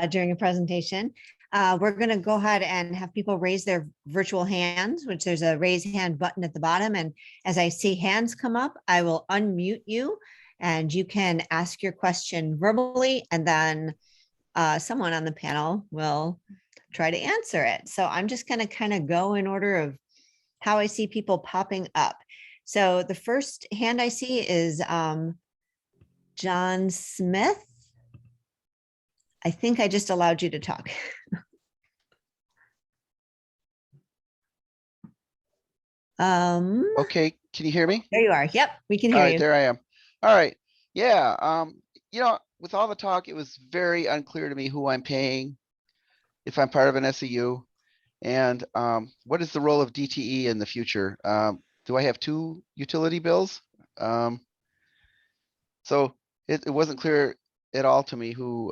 during a presentation, we're going to go ahead and have people raise their virtual hands, which there's a raise hand button at the bottom. And as I see hands come up, I will unmute you and you can ask your question verbally, and then someone on the panel will try to answer it. So I'm just going to kind of go in order of how I see people popping up. So the first hand I see is John Smith. I think I just allowed you to talk. Okay, can you hear me? There you are. Yep, we can All hear right, you. there I am. All right, yeah. With all the talk, it was very unclear to me who I'm paying, if I'm part of an SEU, and what is the role of DTE in the future? Do I have two utility bills? So it wasn't clear at all to me who.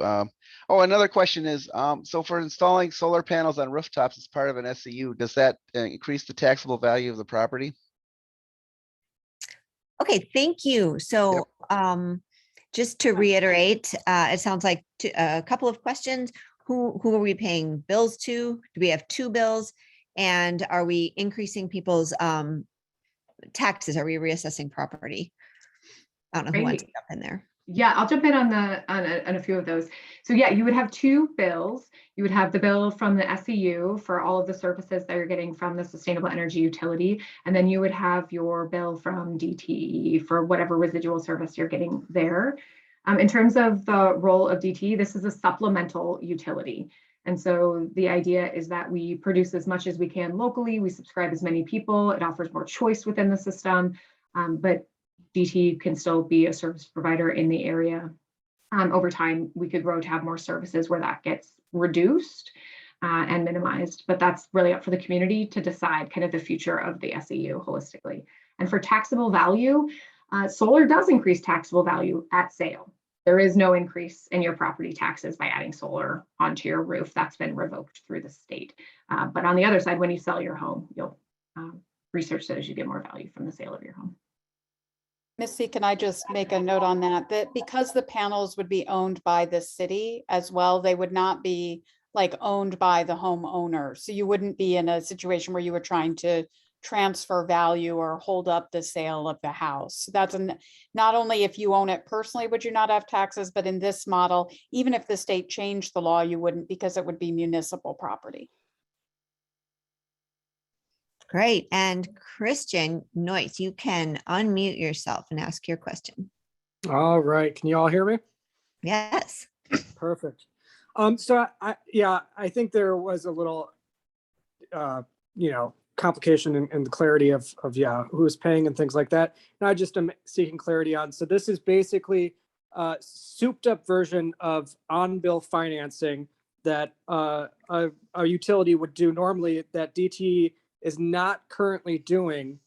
Oh, another question is, so for installing solar panels on rooftops as part of an SEU, does that increase the taxable value of the property? Okay, thank you. So just to reiterate, it sounds like a couple of questions. Who are we paying bills to? Do we have two bills? And are we increasing people's taxes? Are we reassessing property? I don't know who wants to jump in there. Yeah, I'll jump in on a few of those. So yeah, you would have two bills. You would have the bill from the SEU for all of the services that you're getting from the sustainable energy utility. And then you would have your bill from DTE for whatever residual service you're getting there. In terms of the role of DTE, this is a supplemental utility. And so the idea is that we produce as much as we can locally, we subscribe as many people, it offers more choice within the system, but DTE can still be a service provider in the area. Over time, we could grow to have more services where that gets reduced and minimized, but that's really up for the community to decide kind of the future of the SEU holistically. And for taxable value, solar does increase taxable value at sale. There is no increase in your property taxes by adding solar onto your roof. That's been revoked through the state. But on the other side, when you sell your home, you'll research shows you get more value from the sale of your home. Missy, can I just make a note on that because the panels would be owned by the city as well, they would not be like owned by the homeowner. So you wouldn't be in a situation where you were trying to transfer value or hold up the sale of the house. That's not only if you own it personally, would you not have taxes, but in this model, even if the state changed the law, you wouldn't, because it would be municipal property. Great. And Christian Noyce, you can unmute yourself and ask your question. All right. Can you all hear me? Yes. Perfect. So I think there was a little, complication and the clarity of yeah, who is paying and things like that. And I just am seeking clarity on. So this is basically a souped up version of on-bill financing that a utility would do normally that DTE is not currently doing.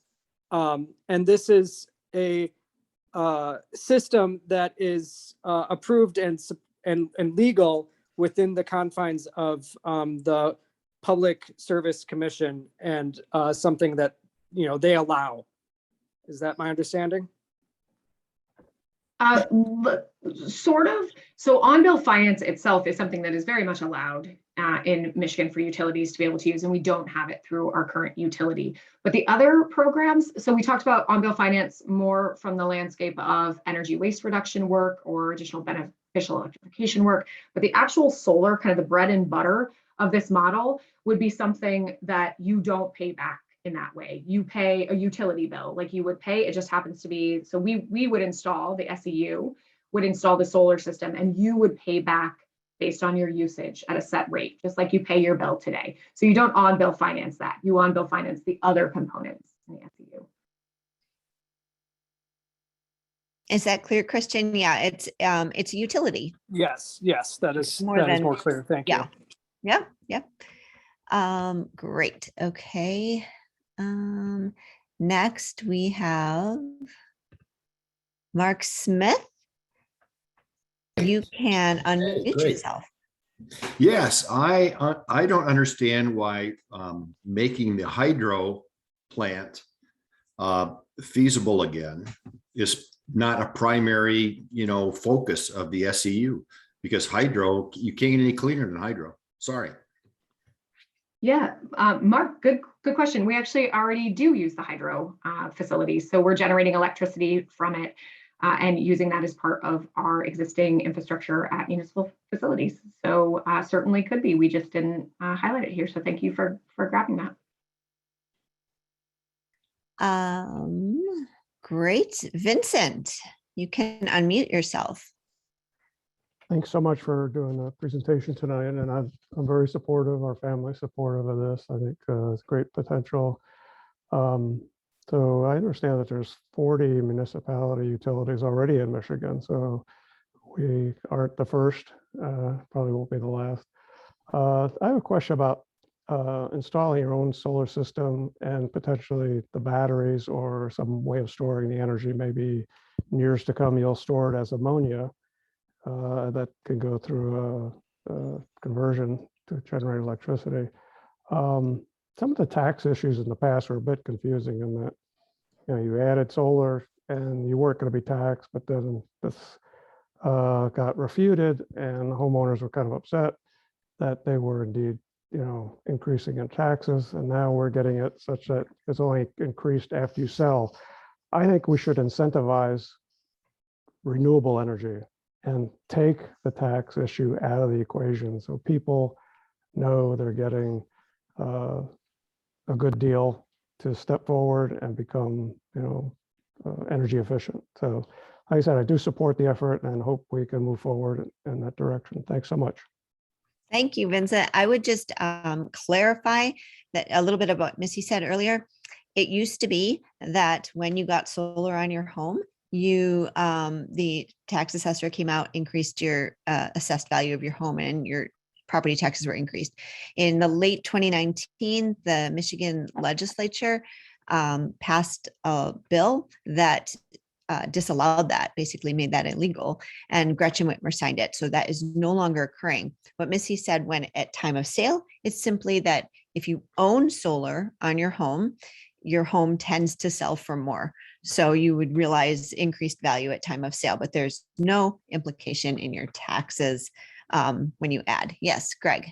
And this is a system that is approved and legal within the confines of the Public Service Commission and something that, you know, they allow. Is that my understanding? Sort of. So on-bill finance itself is something that is very much allowed in Michigan for utilities to be able to use, and we don't have it through our current utility. But the other programs, so we talked about on-bill finance more from the landscape of energy waste reduction work or additional beneficial electrification work, but the actual solar, kind of the bread and butter of this model, would be something that you don't pay back in that way. You pay a utility bill like you would pay. It just happens to be, so we would install, the SEU would install the solar system, and you would pay back based on your usage at a set rate, just like you pay your bill today. So you don't on-bill finance that. You on-bill finance the other components in the SEU. Is that clear, Christian? Yeah, it's a utility. Yes, that is More that is than- more clear. Thank you. Yep. Great. Okay. Next we have Mark Smith. You can unmute Great. yourself. Yes, I don't understand why making the hydro plant feasible again is not a primary, focus of the SEU, because hydro, you can't get any cleaner than hydro. Sorry. Yeah, Mark, good question. We actually already do use the hydro facilities. So we're generating electricity from it and using that as part of our existing infrastructure at municipal facilities. So certainly could be. We just didn't highlight it here. So thank you for grabbing that. Great. Vincent, you can unmute yourself. Thanks so much for doing the presentation tonight, and I'm very supportive, our family supportive of this. I think it's great potential. So I understand that there's 40 municipality utilities already in Michigan, so we aren't the first, probably won't be the last. I have a question about installing your own solar system and potentially the batteries or some way of storing the energy. Maybe in years to come, you'll store it as ammonia. That can go through a conversion to generate electricity. Some of the tax issues in the past were a bit confusing in that, you added solar and you weren't going to be taxed, but then this got refuted and the homeowners were kind of upset that they were indeed, increasing in taxes. And now we're getting it such that it's only increased after you sell. I think we should incentivize renewable energy and take the tax issue out of the equation so people know they're getting a good deal to step forward and become, energy efficient. So like I said, I do support the effort and hope we can move forward in that direction. Thanks so much. Thank you, Vincent. I would just clarify that a little bit about what Missy said earlier. It used to be that when you got solar on your home, the tax assessor came out, increased your assessed value of your home, and your property taxes were increased. In the late 2019, the Michigan legislature passed a bill that disallowed that, basically made that illegal, and Gretchen Whitmer signed it. So that is no longer occurring. What Missy said, when at time of sale, it's simply that if you own solar on your home tends to sell for more. So you would realize increased value at time of sale, but there's no implication in your taxes when you add. Yes, Greg.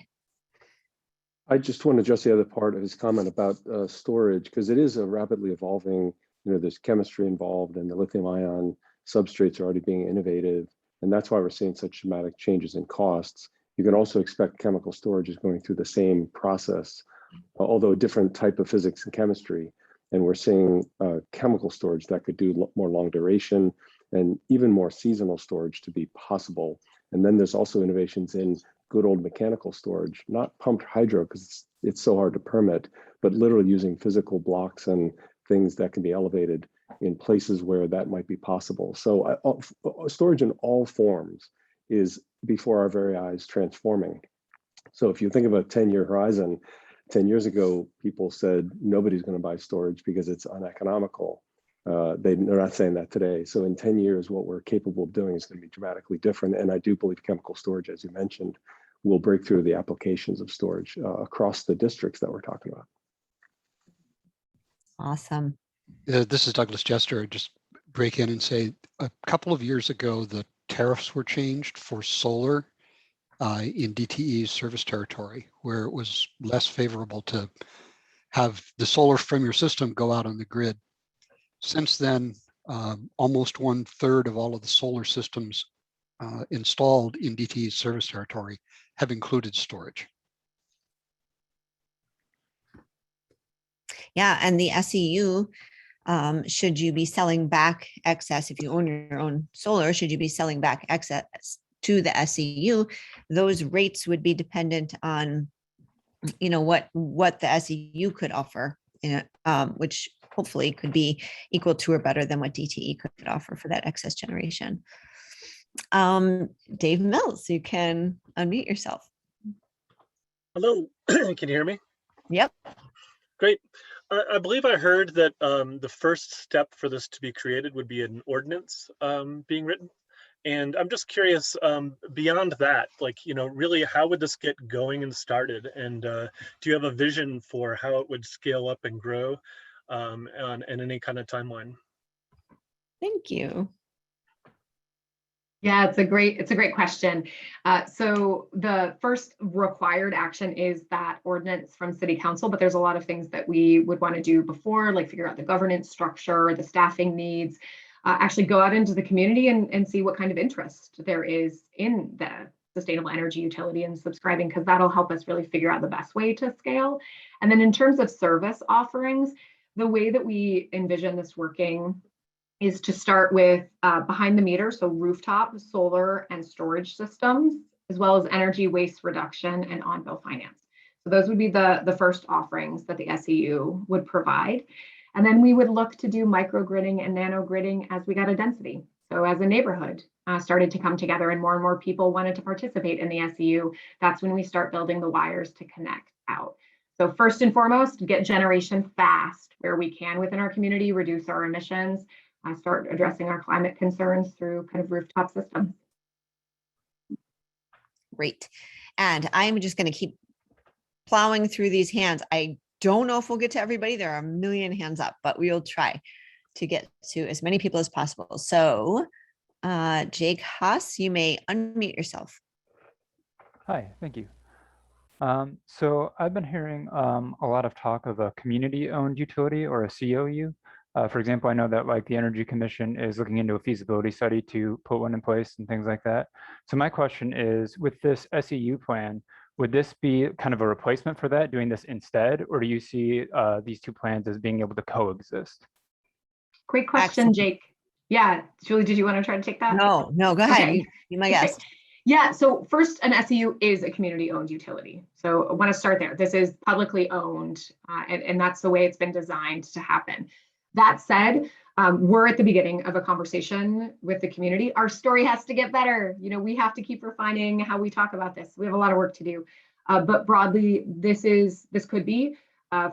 I just want to address the other part of his comment about storage, because it is a rapidly evolving, there's chemistry involved and the lithium ion substrates are already being innovative. And that's why we're seeing such dramatic changes in costs. You can also expect chemical storage is going through the same process, although a different type of physics and chemistry. And we're seeing chemical storage that could do more long duration and even more seasonal storage to be possible. And then there's also innovations in good old mechanical storage, not pumped hydro, because it's so hard to permit, but literally using physical blocks and things that can be elevated in places where that might be possible. So storage in all forms is before our very eyes transforming. So if you think of a 10-year horizon, 10 years ago, people said nobody's going to buy storage because it's uneconomical. They're not saying that today. So in 10 years, what we're capable of doing is going to be dramatically different. And I do believe chemical storage, as you mentioned, will break through the applications of storage across the districts that we're talking about. Awesome. This is Douglas Jester. I'd just break in and say a couple of years ago, the tariffs were changed for solar in DTE's service territory, where it was less favorable to have the solar from your system go out on the grid. Since then, almost 1/3 of all of the solar systems installed in DTE's service territory have included storage. Yeah, and the SEU, should you be selling back excess, if you own your own solar, should you be selling back excess to the SEU, those rates would be dependent on, what the SEU could offer, which hopefully could be equal to or better than what DTE could offer for that excess generation. Dave Mills, you can unmute yourself. Hello, can you hear me? Yep. Great. I believe I heard that the first step for this to be created would be an ordinance being written. And I'm just curious, beyond that, really, how would this get going and started? And do you have a vision for how it would scale up and grow and any kind of timeline? Thank you. Yeah, it's a great question. So the first required action is that ordinance from City Council, but there's a lot of things that we would want to do before, like figure out the governance structure, the staffing needs, actually go out into the community and see what kind of interest there is in the sustainable energy utility and subscribing, because that'll help us really figure out the best way to scale. And then in terms of service offerings, the way that we envision this working is to start with behind the meter, so rooftop, solar, and storage systems, as well as energy waste reduction and on-bill finance. So those would be the first offerings that the SEU would provide. And then we would look to do microgridding and nanogridding as we got a density. So as a neighborhood started to come together and more people wanted to participate in the SEU, that's when we start building the wires to connect out. So first and foremost, get generation fast where we can within our community, reduce our emissions, start addressing our climate concerns through kind of rooftop systems. Great. And I'm just going to keep plowing through these hands. I don't know if we'll get to everybody. There are a million hands up, but we'll try to get to as many people as possible. So Jake Haas, you may unmute yourself. Hi, thank you. So I've been hearing a lot of talk of a community-owned utility or a COU. For example, I know that the Energy Commission is looking into a feasibility study to put one in place and things like that. So my question is, with this SEU plan, would this be kind of a replacement for that, doing this instead, or do you see these two plans as being able to coexist? Great question, Excellent. Jake. Yeah, Julie, did you want to try to take that? No, go ahead. Okay. Be my guest. Yeah, so first, an SEU is a community-owned utility. So I want to start there. This is publicly owned, and that's the way it's been designed to happen. That said, we're at the beginning of a conversation with the community. Our story has to get better. We have to keep refining how we talk about this. We have a lot of work to do. But broadly, this could be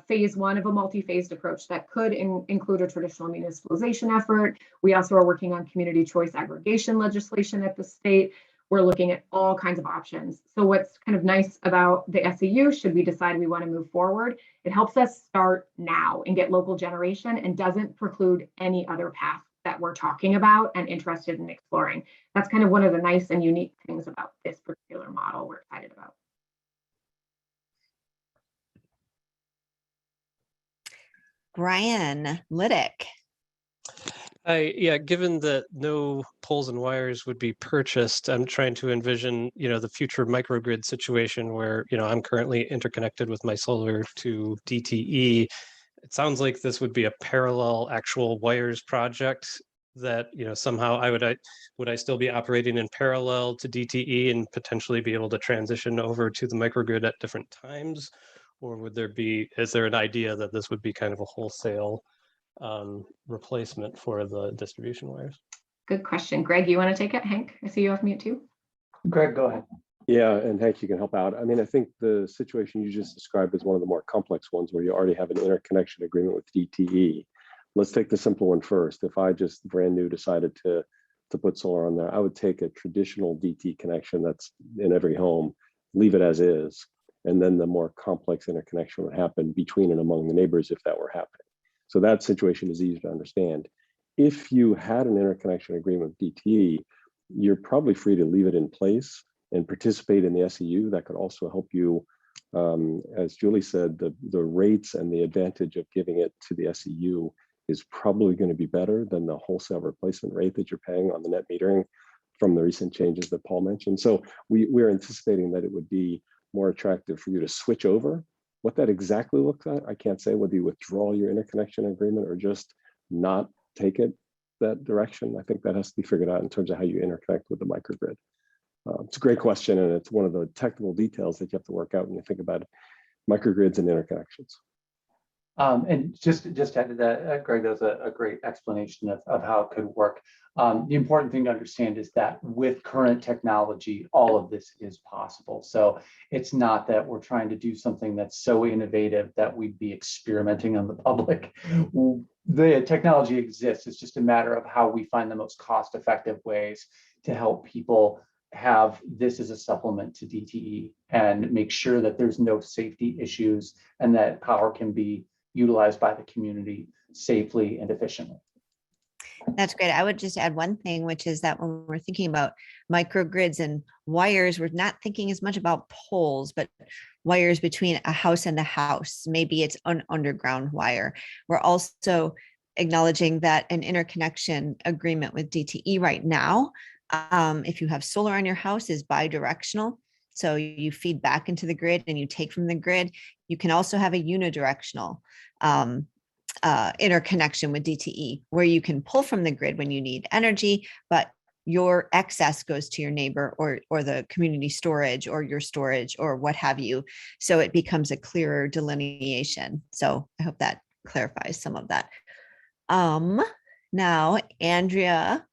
phase one of a multi-phased approach that could include a traditional municipalization effort. We also are working on community choice aggregation legislation at the state. We're looking at all kinds of options. So what's kind of nice about the SEU, should we decide we want to move forward, it helps us start now and get local generation and doesn't preclude any other path that we're talking about and interested in exploring. That's kind of one of the nice and unique things about this particular model we're excited about. Brian Liddick. Yeah, given that no poles and wires would be purchased, I'm trying to envision, the future microgrid situation where, I'm currently interconnected with my solar to DTE. It sounds like this would be a parallel actual wires project that, somehow would I still be operating in parallel to DTE and potentially be able to transition over to the microgrid at different times? or is there an idea that this would be kind of a wholesale replacement for the distribution wires? Good question. Greg, you want to take it? Hank, I see you off mute too. Greg, go ahead. Yeah, and Hank, you can help out. I mean, I think the situation you just described is one of the more complex ones where you already have an interconnection agreement with DTE. Let's take the simple one first. If I just brand new decided to put solar on there, I would take a traditional DT connection that's in every home, leave it as is, and then the more complex interconnection would happen between and among the neighbors if that were happening. So that situation is easy to understand. If you had an interconnection agreement with DTE, you're probably free to leave it in place and participate in the SEU. That could also help you, as Julie said, the rates and the advantage of giving it to the SEU is probably going to be better than the wholesale replacement rate that you're paying on the net metering from the recent changes that Paul mentioned. So we're anticipating that it would be more attractive for you to switch over. What that exactly looks like, I can't say, whether you withdraw your interconnection agreement or just not take it that direction. I think that has to be figured out in terms of how you interconnect with the microgrid. It's a great question, and it's one of the technical details that you have to work out when you think about microgrids and interconnections. And just to add to that, Greg, that was a great explanation of how it could work. The important thing to understand is that with current technology, all of this is possible. So it's not that we're trying to do something that's so innovative that we'd be experimenting on the public. The technology exists. It's just a matter of how we find the most cost-effective ways to help people have this as a supplement to DTE and make sure that there's no safety issues and that power can be utilized by the community safely and efficiently. That's great. I would just add one thing, which is that when we're thinking about microgrids and wires, we're not thinking as much about poles, but wires between a house and a house. Maybe it's an underground wire. We're also acknowledging that an interconnection agreement with DTE right now, if you have solar on your house, is bi-directional. So you feed back into the grid and you take from the grid. You can also have a unidirectional interconnection with DTE where you can pull from the grid when you need energy, but your excess goes to your neighbor or the community storage or your storage or what have you. So it becomes a clearer delineation. So I hope that clarifies some of that. Now, Andrea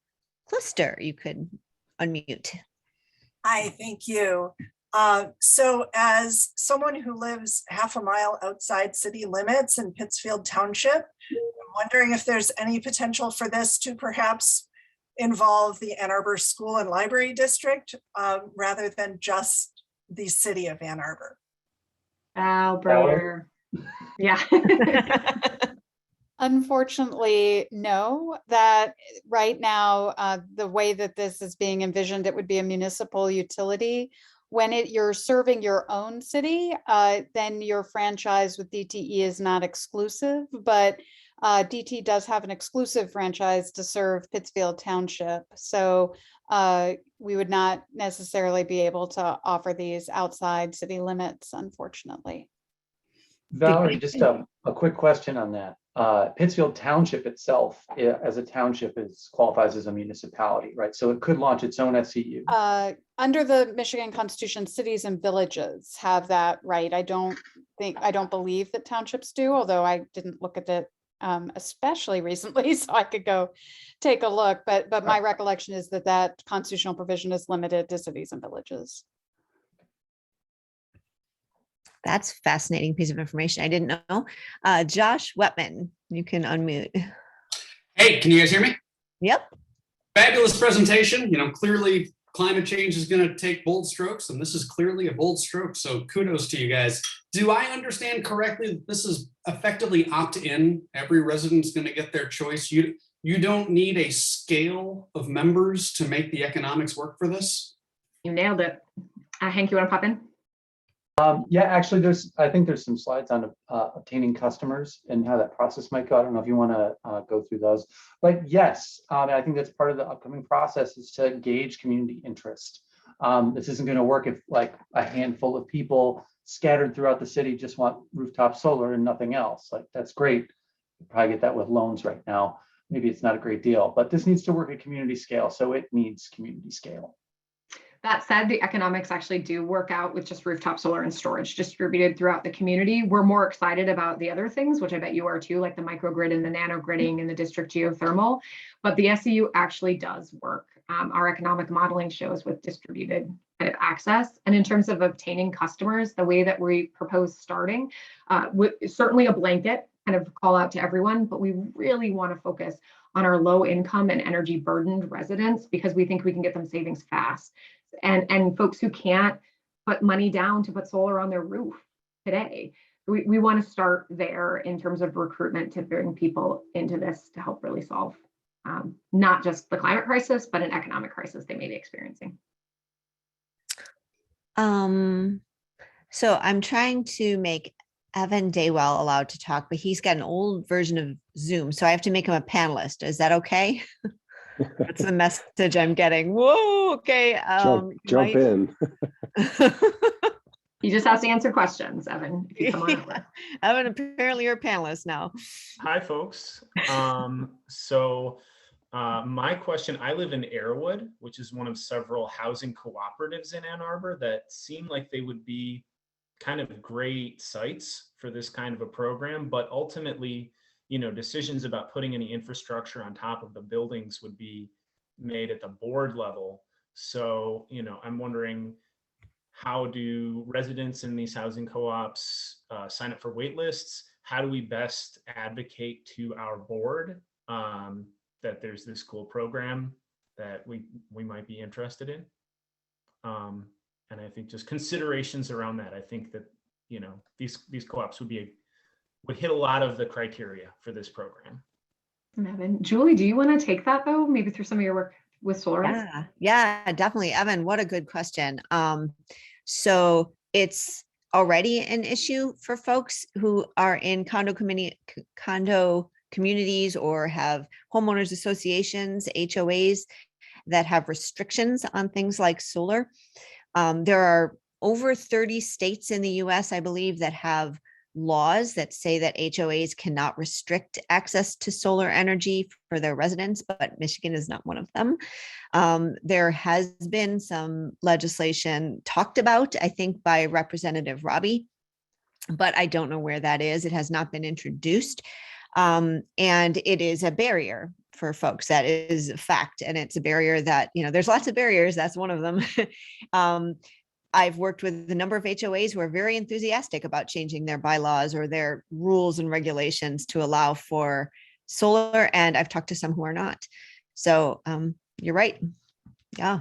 Cluster, you could unmute. Hi, thank you. So as someone who lives half a mile outside city limits in Pittsfield Township, I'm wondering if there's any potential for this to perhaps involve the Ann Arbor School and Library District rather than just the city of Ann Arbor. Albert. Yeah. Unfortunately, no, that right now, the way that this is being envisioned, it would be a municipal utility. When you're serving your own city, then your franchise with DTE is not exclusive, but DTE does have an exclusive franchise to serve Pittsfield Township. So we would not necessarily be able to offer these outside city limits, unfortunately. Valerie, just a quick question on that. Pittsfield Township itself, as a township, qualifies as a municipality, right? So it could launch its own SEU. Under the Michigan Constitution, cities and villages have that right. I don't believe that townships do, although I didn't look at it especially recently, so I could go take a look. But my recollection is that constitutional provision is limited to cities and villages. That's a fascinating piece of information I didn't know. Josh Wetman, you can unmute. Hey, can you guys hear me? Yep. Fabulous presentation. Clearly climate change is going to take bold strokes, and this is clearly a bold stroke. So kudos to you guys. Do I understand correctly that this is effectively opt-in? Every resident's going to get their choice. You don't need a scale of members to make the economics work for this? You nailed it. Hank, you want to pop in? Yeah, actually, I think there's some slides on obtaining customers and how that process might go. I don't know if you want to go through those, but yes, I think that's part of the upcoming process is to gauge community interest. This isn't going to work if like a handful of people scattered throughout the city just want rooftop solar and nothing else. Like that's great. You probably get that with loans right now. Maybe it's not a great deal, but this needs to work at community scale. So it needs community scale. That said, the economics actually do work out with just rooftop solar and storage distributed throughout the community. We're more excited about the other things, which I bet you are too, like the microgrid and the nanogridding and the district geothermal, but the SEU actually does work. Our economic modeling shows with distributed kind of access. And in terms of obtaining customers, the way that we propose starting, certainly a blanket kind of call out to everyone, but we really want to focus on our low income and energy burdened residents because we think we can get them savings fast. And folks who can't put money down to put solar on their roof today. We want to start there in terms of recruitment to bring people into this to help really solve not just the climate crisis, but an economic crisis they may be experiencing. So I'm trying to make Evan Daywell allowed to talk, but he's got an old version of Zoom, so I have to make him a panelist. Is that okay? That's the message I'm getting. Whoa, okay. Jump in. You just have to answer questions, Evan, if you come on over. Evan, apparently you're a panelist now. Hi, folks. My question, I live in Arrowwood, which is one of several housing cooperatives in Ann Arbor that seem like they would be kind of great sites for this kind of a program, but ultimately, decisions about putting any infrastructure on top of the buildings would be made at the board level. So, I'm wondering, how do residents in these housing co-ops sign up for wait lists? How do we best advocate to our board that there's this cool program that we might be interested in? And I think just considerations around that. I think that, these co-ops would hit a lot of the criteria for this program. Evan, Julie, do you want to take that though? Maybe through some of your work with Solaris? Yeah, definitely. Evan, what a good question. So it's already an issue for folks who are in condo communities or have homeowners associations, HOAs that have restrictions on things like solar. There are over 30 states in the US, I believe, that have laws that say that HOAs cannot restrict access to solar energy for their residents, but Michigan is not one of them. There has been some legislation talked about, I think, by Representative Robbie, but I don't know where that is. It has not been introduced. And it is a barrier for folks. That is a fact. And it's a barrier that, there's lots of barriers. That's one of them. I've worked with a number of HOAs who are very enthusiastic about changing their bylaws or their rules and regulations to allow for solar. And I've talked to some who are not. So you're right. Yeah.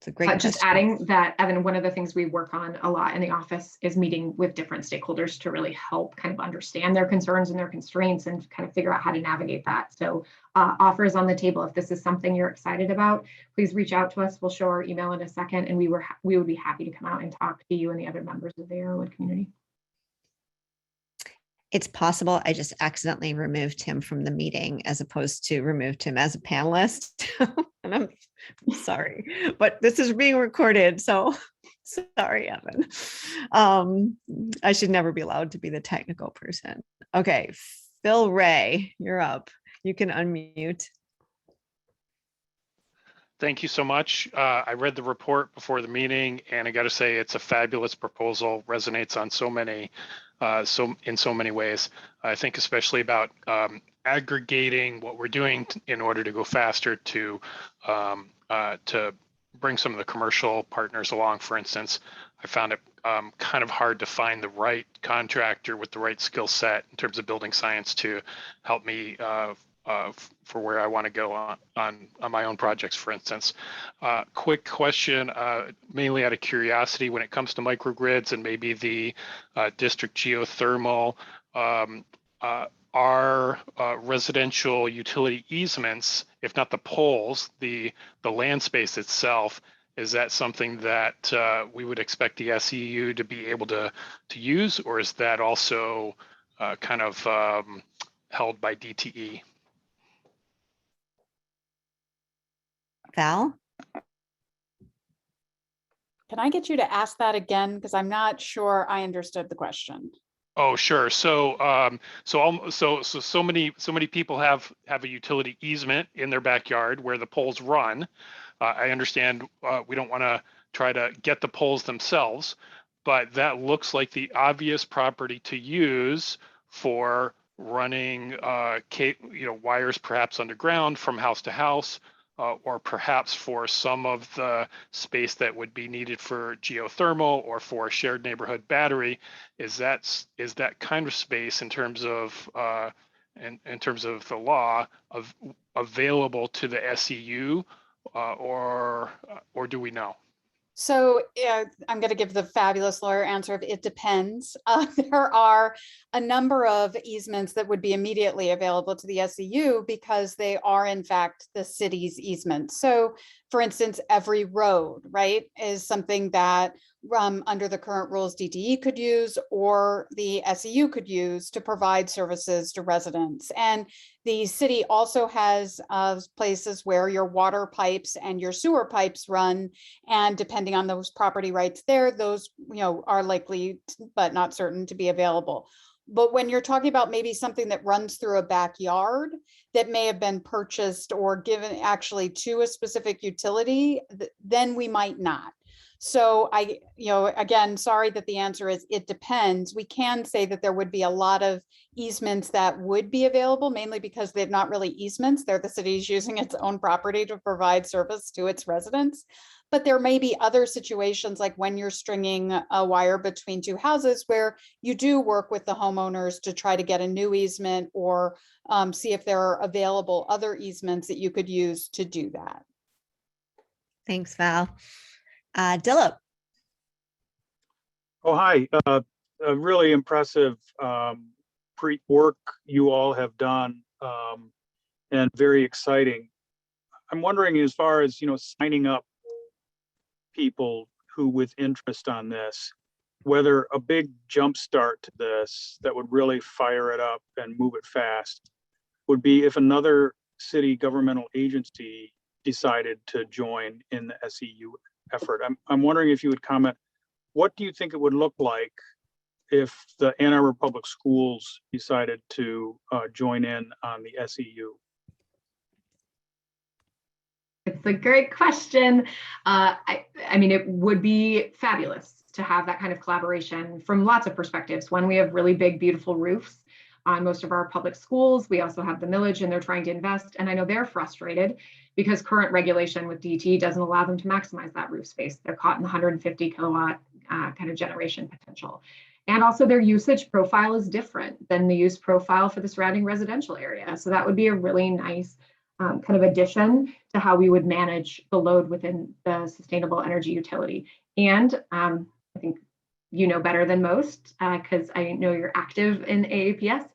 It's a great Just question. adding that, Evan, one of the things we work on a lot in the office is meeting with different stakeholders to really help kind of understand their concerns and their constraints and kind of figure out how to navigate that. So offers on the table. If this is something you're excited about, please reach out to us. We'll show our email in a second, and we would be happy to come out and talk to you and the other members of the Arrowwood community. It's possible I just accidentally removed him from the meeting as opposed to removed him as a panelist. And I'm sorry, but this is being recorded. So sorry, Evan. I should never be allowed to be the technical person. Okay, Phil Ray, you're up. You can unmute. Thank you so much. I read the report before the meeting, and I got to say it's a fabulous proposal. Resonates on so many ways. I think especially about aggregating what we're doing in order to go faster to bring some of the commercial partners along. For instance, I found it kind of hard to find the right contractor with the right skill set in terms of building science to help me for where I want to go on my own projects, for instance. Quick question, mainly out of curiosity, when it comes to microgrids and maybe the district geothermal, are residential utility easements, if not the poles, the land space itself, is that something that we would expect the SEU to be able to use, or is that also kind of held by DTE? Val? Can I get you to ask that again? Because I'm not sure I understood the question. Oh, sure. So, so many people have a utility easement in their backyard where the poles run. I understand we don't want try to get the poles themselves, but that looks like the obvious property to use for running wires perhaps underground from house to house, or perhaps for some of the space that would be needed for geothermal or for a shared neighborhood battery. Is that kind of space in terms of in terms of the law available to the SEU, or do we know? So I'm going to give the fabulous lawyer answer of it depends. There are a number of easements that would be immediately available to the SEU because they are in fact the city's easements. So for instance, every road, right, is something that under the current rules DTE could use or the SEU could use to provide services to residents. And the city also has places where your water pipes and your sewer pipes run, and depending on those property rights there, those are likely but not certain to be available. But when you're talking about maybe something that runs through a backyard that may have been purchased or given actually to a specific utility, then we might not. So again, sorry that the answer is it depends. We can say that there would be a lot of easements that would be available, mainly because they're not really easements. They're the city's using its own property to provide service to its residents. But there may be other situations like when you're stringing a wire between two houses where you do work with the homeowners to try to get a new easement or see if there are available other easements that you could use to do that. Thanks, Val. Dilip. Oh, hi. A really impressive work you all have done, and very exciting. I'm wondering, as far as signing up people who with interest on this, whether a big jump start to this that would really fire it up and move it fast would be if another city governmental agency decided to join in the SEU effort. I'm wondering if you would comment, what do you think it would look like if the Ann Arbor Public Schools decided to join in on the SEU? It's a great question. I mean, it would be fabulous to have that kind of collaboration from lots of perspectives. One, we have really big, beautiful roofs on most of our public schools. We also have the millage, and they're trying to invest. And I know they're frustrated because current regulation with DT doesn't allow them to maximize that roof space. They're caught in the 150 kilowatt kind of generation potential. And also their usage profile is different than the use profile for the surrounding residential area. So that would be a really nice kind of addition to how we would manage the load within the sustainable energy utility. And I think you know better than most, because I know you're active in AAPS.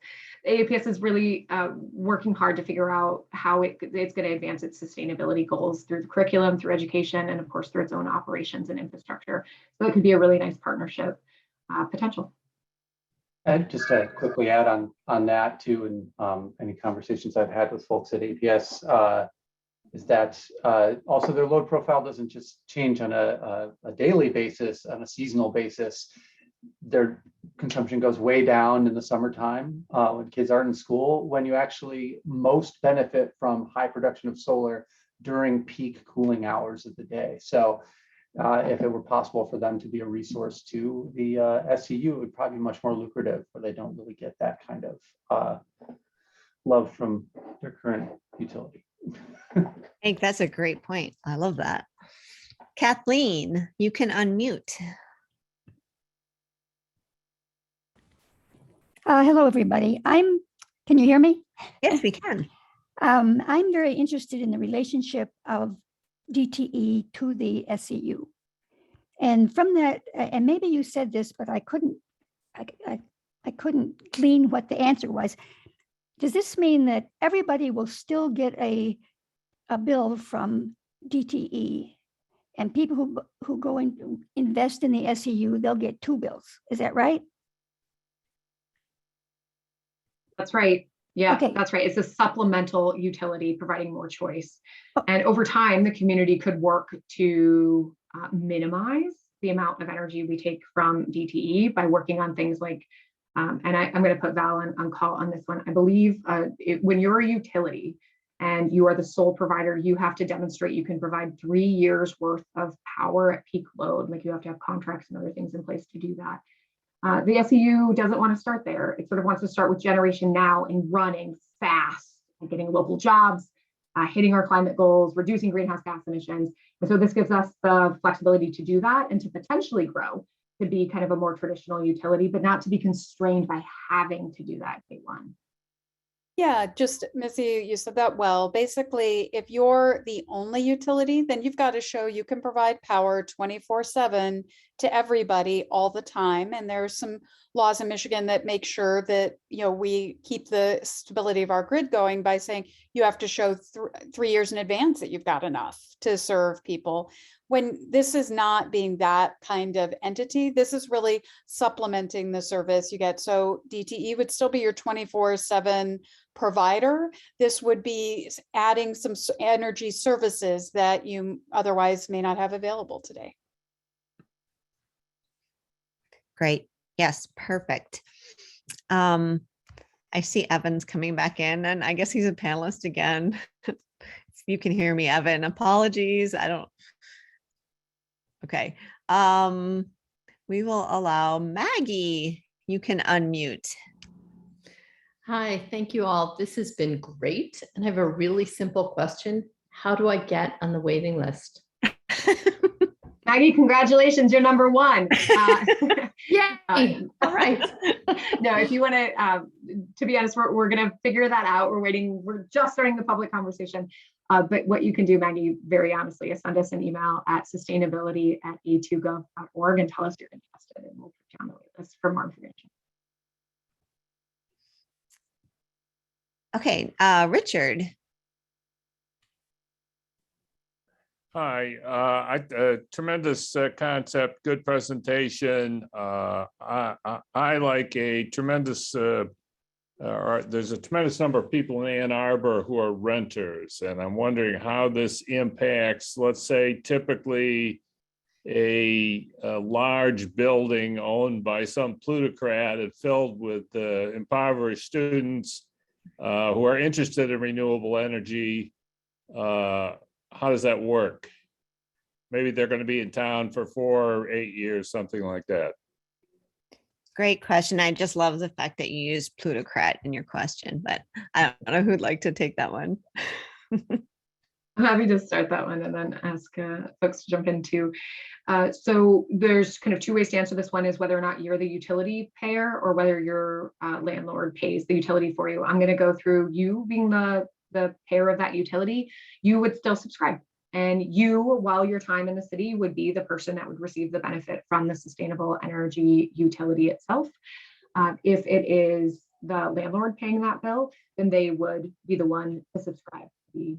AAPS is really working hard to figure out how it's going to advance its sustainability goals through the curriculum, through education, and of course through its own operations and infrastructure. So it could be a really nice partnership potential. And just to quickly add on that too, and any conversations I've had with folks at APS, is that also their load profile doesn't just change on a daily basis, on a seasonal basis. Their consumption goes way down in the summertime when kids aren't in school, when you actually most benefit from high production of solar during peak cooling hours of the day. So if it were possible for them to be a resource to the SEU, it would probably be much more lucrative, where they don't really get that kind of love from their current utility. I think that's a great point. I love that. Kathleen, you can unmute. Hello, everybody. Can you hear me? Yes, we can. I'm very interested in the relationship of DTE to the SEU. And from that, and maybe you said this, but I couldn't glean what the answer was. Does this mean that everybody will still get a bill from DTE, and people who go and invest in the SEU, they'll get two bills? Is that right? That's right. Yeah, okay. That's right. It's a supplemental utility providing more choice. And over time, the community could work to minimize the amount of energy we take from DTE by working on things like, and I'm going to put Val on call on this one. I believe when you're a utility, and you are the sole provider, you have to demonstrate you can provide 3 years worth of power at peak load. Like you have to have contracts and other things in place to do that. The SEU doesn't want to start there. It sort of wants to start with generation now and running fast and getting local jobs, hitting our climate goals, reducing greenhouse gas emissions. And so this gives us the flexibility to do that and to potentially grow to be kind of a more traditional utility, but not to be constrained by having to do that day one. Yeah, just Missy, you said that well. Basically, if you're the only utility, then you've got to show you can provide power 24/7 to everybody all the time. And there's some laws in Michigan that make sure that, we keep the stability of our grid going by saying you have to show 3 years in advance that you've got enough to serve people. When this is not being that kind of entity, this is really supplementing the service you get. So DTE would still be your 24/7 provider. This would be adding some energy services that you otherwise may not have available today. Great. Yes, perfect. I see Evan's coming back in, and I guess he's a panelist again. If you can hear me, Evan, apologies. Okay. We will allow Maggie. You can unmute. Hi, thank you all. This has been great. And I have a really simple question. How do I get on the waiting list? Maggie, congratulations, you're number one. Yay! All right. No, if you want to be honest, we're going to figure that out. We're just starting the public conversation. But what you can do, Maggie, very honestly, is send us an email at sustainability@a2gov.org and tell us you're interested, and we'll put you on the wait list for more information. Okay, Richard. Hi, tremendous concept, good presentation. I like a tremendous, there's a tremendous number of people in Ann Arbor who are renters, and I'm wondering how this impacts, let's say, typically a large building owned by some plutocrat and filled with impoverished students who are interested in renewable energy. How does that work? Maybe they're going to be in town for 4 or 8 years, something like that. Great question. I just love the fact that you used plutocrat in your question, but I don't know who'd like to take that one. I'm happy to start that one and then ask folks to jump in too. So there's kind of 2 ways to answer this. One is whether or not you're the utility payer or whether your landlord pays the utility for you. I'm going to go through you being the payer of that utility. You would still subscribe. And you, while your time in the city, would be the person that would receive the benefit from the sustainable energy utility itself. If it is the landlord paying that bill, then they would be the one to subscribe to be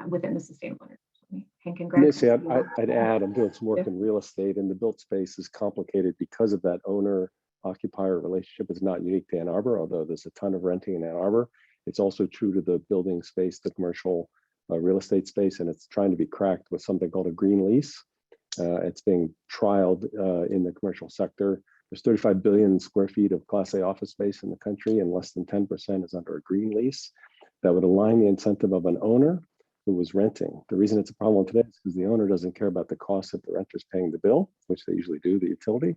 within the sustainable energy. Hank and Greg. Missy, I'd add, I'm doing some work in real estate, and the built space is complicated because of that owner-occupier relationship. Is not unique to Ann Arbor, although there's a ton of renting in Ann Arbor. It's also true to the building space, the commercial real estate space, and it's trying to be cracked with something called a green lease. It's being trialed in the commercial sector. There's 35 billion square feet of Class A office space in the country, and less than 10% is under a green lease that would align the incentive of an owner who was renting. The reason it's a problem today is because the owner doesn't care about the cost that the renter's paying the bill, which they usually do, the utility.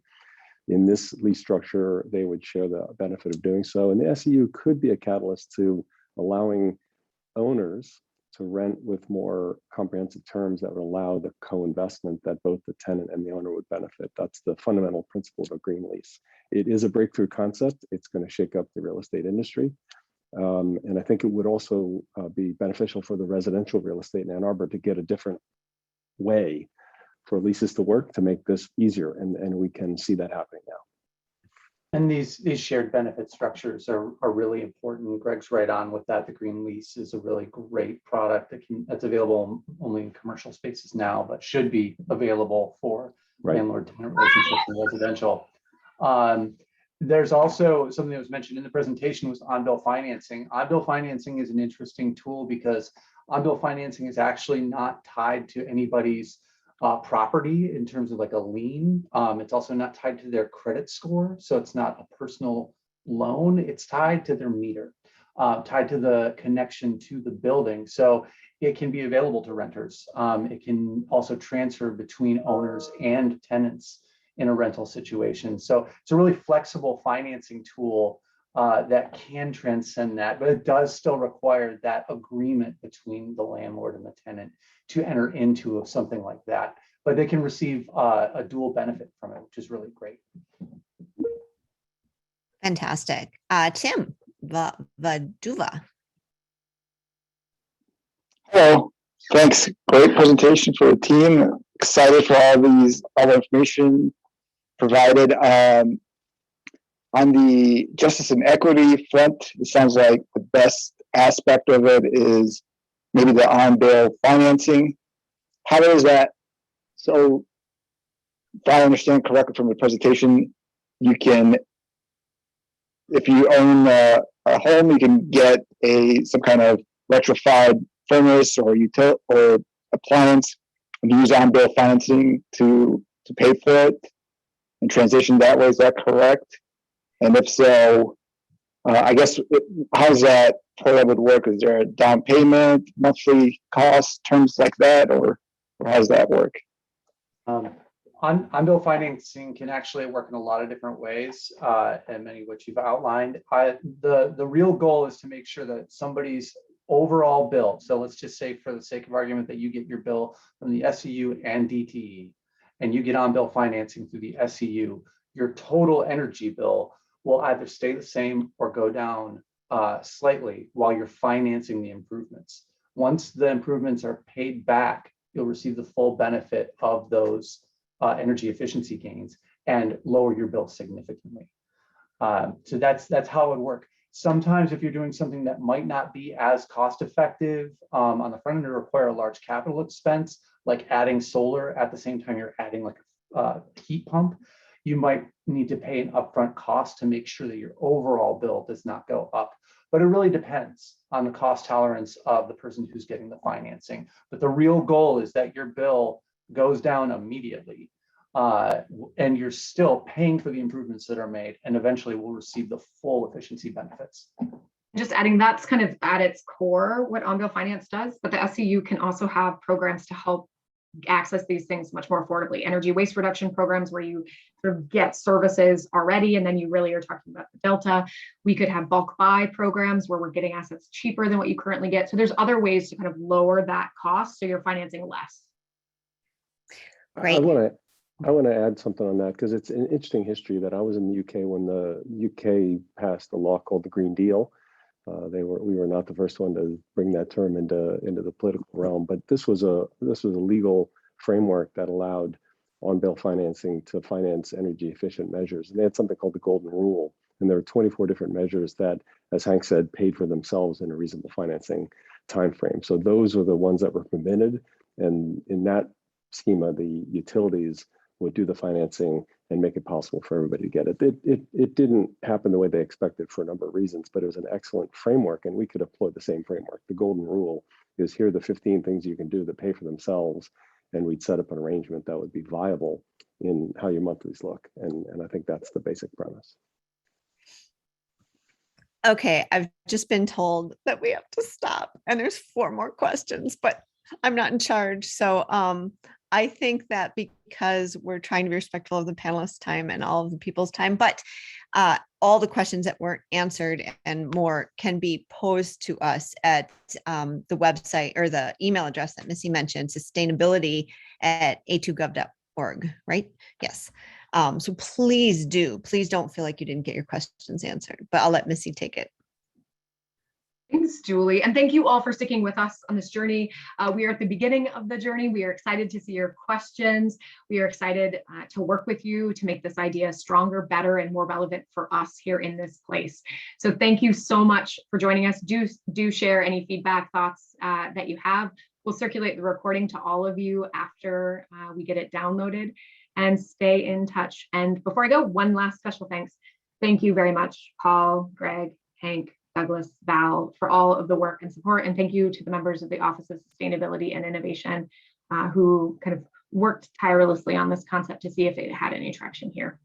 In this lease structure, they would share the benefit of doing so. And the SEU could be a catalyst to allowing owners to rent with more comprehensive terms that would allow the co-investment that both the tenant and the owner would benefit. That's the fundamental principle of a green lease. It is a breakthrough concept. It's going to shake up the real estate industry. And I think it would also be beneficial for the residential real estate in Ann Arbor to get a different way for leases to work to make this easier. And we can see that happening now. And these shared benefit structures are really important. Greg's right on with that. The green lease is a really great product that's available only in commercial spaces now, but should be available for landlord-tenant relationships in residential. There's also something that was mentioned in the presentation was on-bill financing. On-bill financing is an interesting tool because on-bill financing is actually not tied to anybody's property in terms of like a lien. It's also not tied to their credit score. So it's not a personal loan. It's tied to their meter. tied to the connection to the building. So it can be available to renters. It can also transfer between owners and tenants in a rental situation. So it's a really flexible financing tool that can transcend that, but it does still require that agreement between the landlord and the tenant to enter into something like that. But they can receive a dual benefit from it, which is really great. Fantastic. Tim Vaduva. Hello, thanks. Great presentation for the team. Excited for all the information provided. On the justice and equity front, it sounds like the best aspect of it is maybe the on-bill financing. How does that, so if I understand correctly from the presentation, you can, if you own a home, you can get some kind of retrofitted furnace or appliance and use on-bill financing to pay for it and transition that way. Is that correct? And if so, I guess how's that program would work? Is there a down payment, monthly cost, terms like that, or how does that work? On-bill financing can actually work in a lot of different ways, and many of which you've outlined. The real goal is to make sure that somebody's overall bill, so let's just say for the sake of argument that you get your bill from the SCU and DTE, and you get on-bill financing through the SCU, your total energy bill will either stay the same or go down slightly while you're financing the improvements. Once the improvements are paid back, you'll receive the full benefit of those energy efficiency gains and lower your bill significantly. So that's how it would work. Sometimes if you're doing something that might not be as cost effective on the front end, to require a large capital expense, like adding solar at the same time you're adding like a heat pump, you might need to pay an upfront cost to make sure that your overall bill does not go up. But it really depends on the cost tolerance of the person who's getting the financing. But the real goal is that your bill goes down immediately and you're still paying for the improvements that are made, and eventually will receive the full efficiency benefits. Just adding, that's kind of at its core what on-bill finance does, but the SCU can also have programs to help access these things much more affordably. Energy waste reduction programs where you sort of get services already, and then you really are talking about the delta. We could have bulk buy programs where we're getting assets cheaper than what you currently get. So there's other ways to kind of lower that cost so you're financing less. Great. I want to add something on that, because it's an interesting history that I was in the UK when the UK passed a law called the Green Deal. We were not the first one to bring that term into the political realm, but this was a legal framework that allowed on-bill financing to finance energy efficient measures. And they had something called the Golden Rule, and there were 24 different measures that, as Hank said, paid for themselves in a reasonable financing timeframe. So those were the ones that were permitted, and in that schema, the utilities would do the financing and make it possible for everybody to get it. It didn't happen the way they expected for a number of reasons, but it was an excellent framework, and we could employ the same framework. The Golden Rule is, here are the 15 things you can do that pay for themselves, and we'd set up an arrangement that would be viable in how your monthlies look. And I think that's the basic premise. Okay, I've just been told that we have to stop, and there's 4 more questions, but I'm not in charge. So I think that because we're trying to be respectful of the panelists' time and all of the people's time, but all the questions that weren't answered and more can be posed to us at the website or the email address that Missy mentioned, sustainability@a2gov.org, right? Yes. So please don't feel like you didn't get your questions answered, but I'll let Missy take it. Thanks, Julie. And thank you all for sticking with us on this journey. We are at the beginning of the journey. We are excited to see your questions. We are excited to work with you to make this idea stronger, better, and more relevant for us here in this place. So thank you so much for joining us. Do share any feedback, thoughts that you have. We'll circulate the recording to all of you after we get it downloaded, and stay in touch. And before I go, one last special thanks. Thank you very much, Paul, Greg, Hank, Douglas, Val, for all of the work and support. And thank you to the members of the Office of Sustainability and Innovation who kind of worked tirelessly on this concept to see if it had any traction here.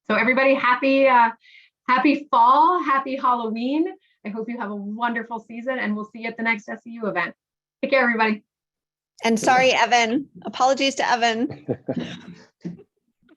So everybody, happy fall, happy Halloween. I hope you have a wonderful season, and we'll see you at the next SEU event. Take care, everybody. And sorry, Evan. Apologies to Evan.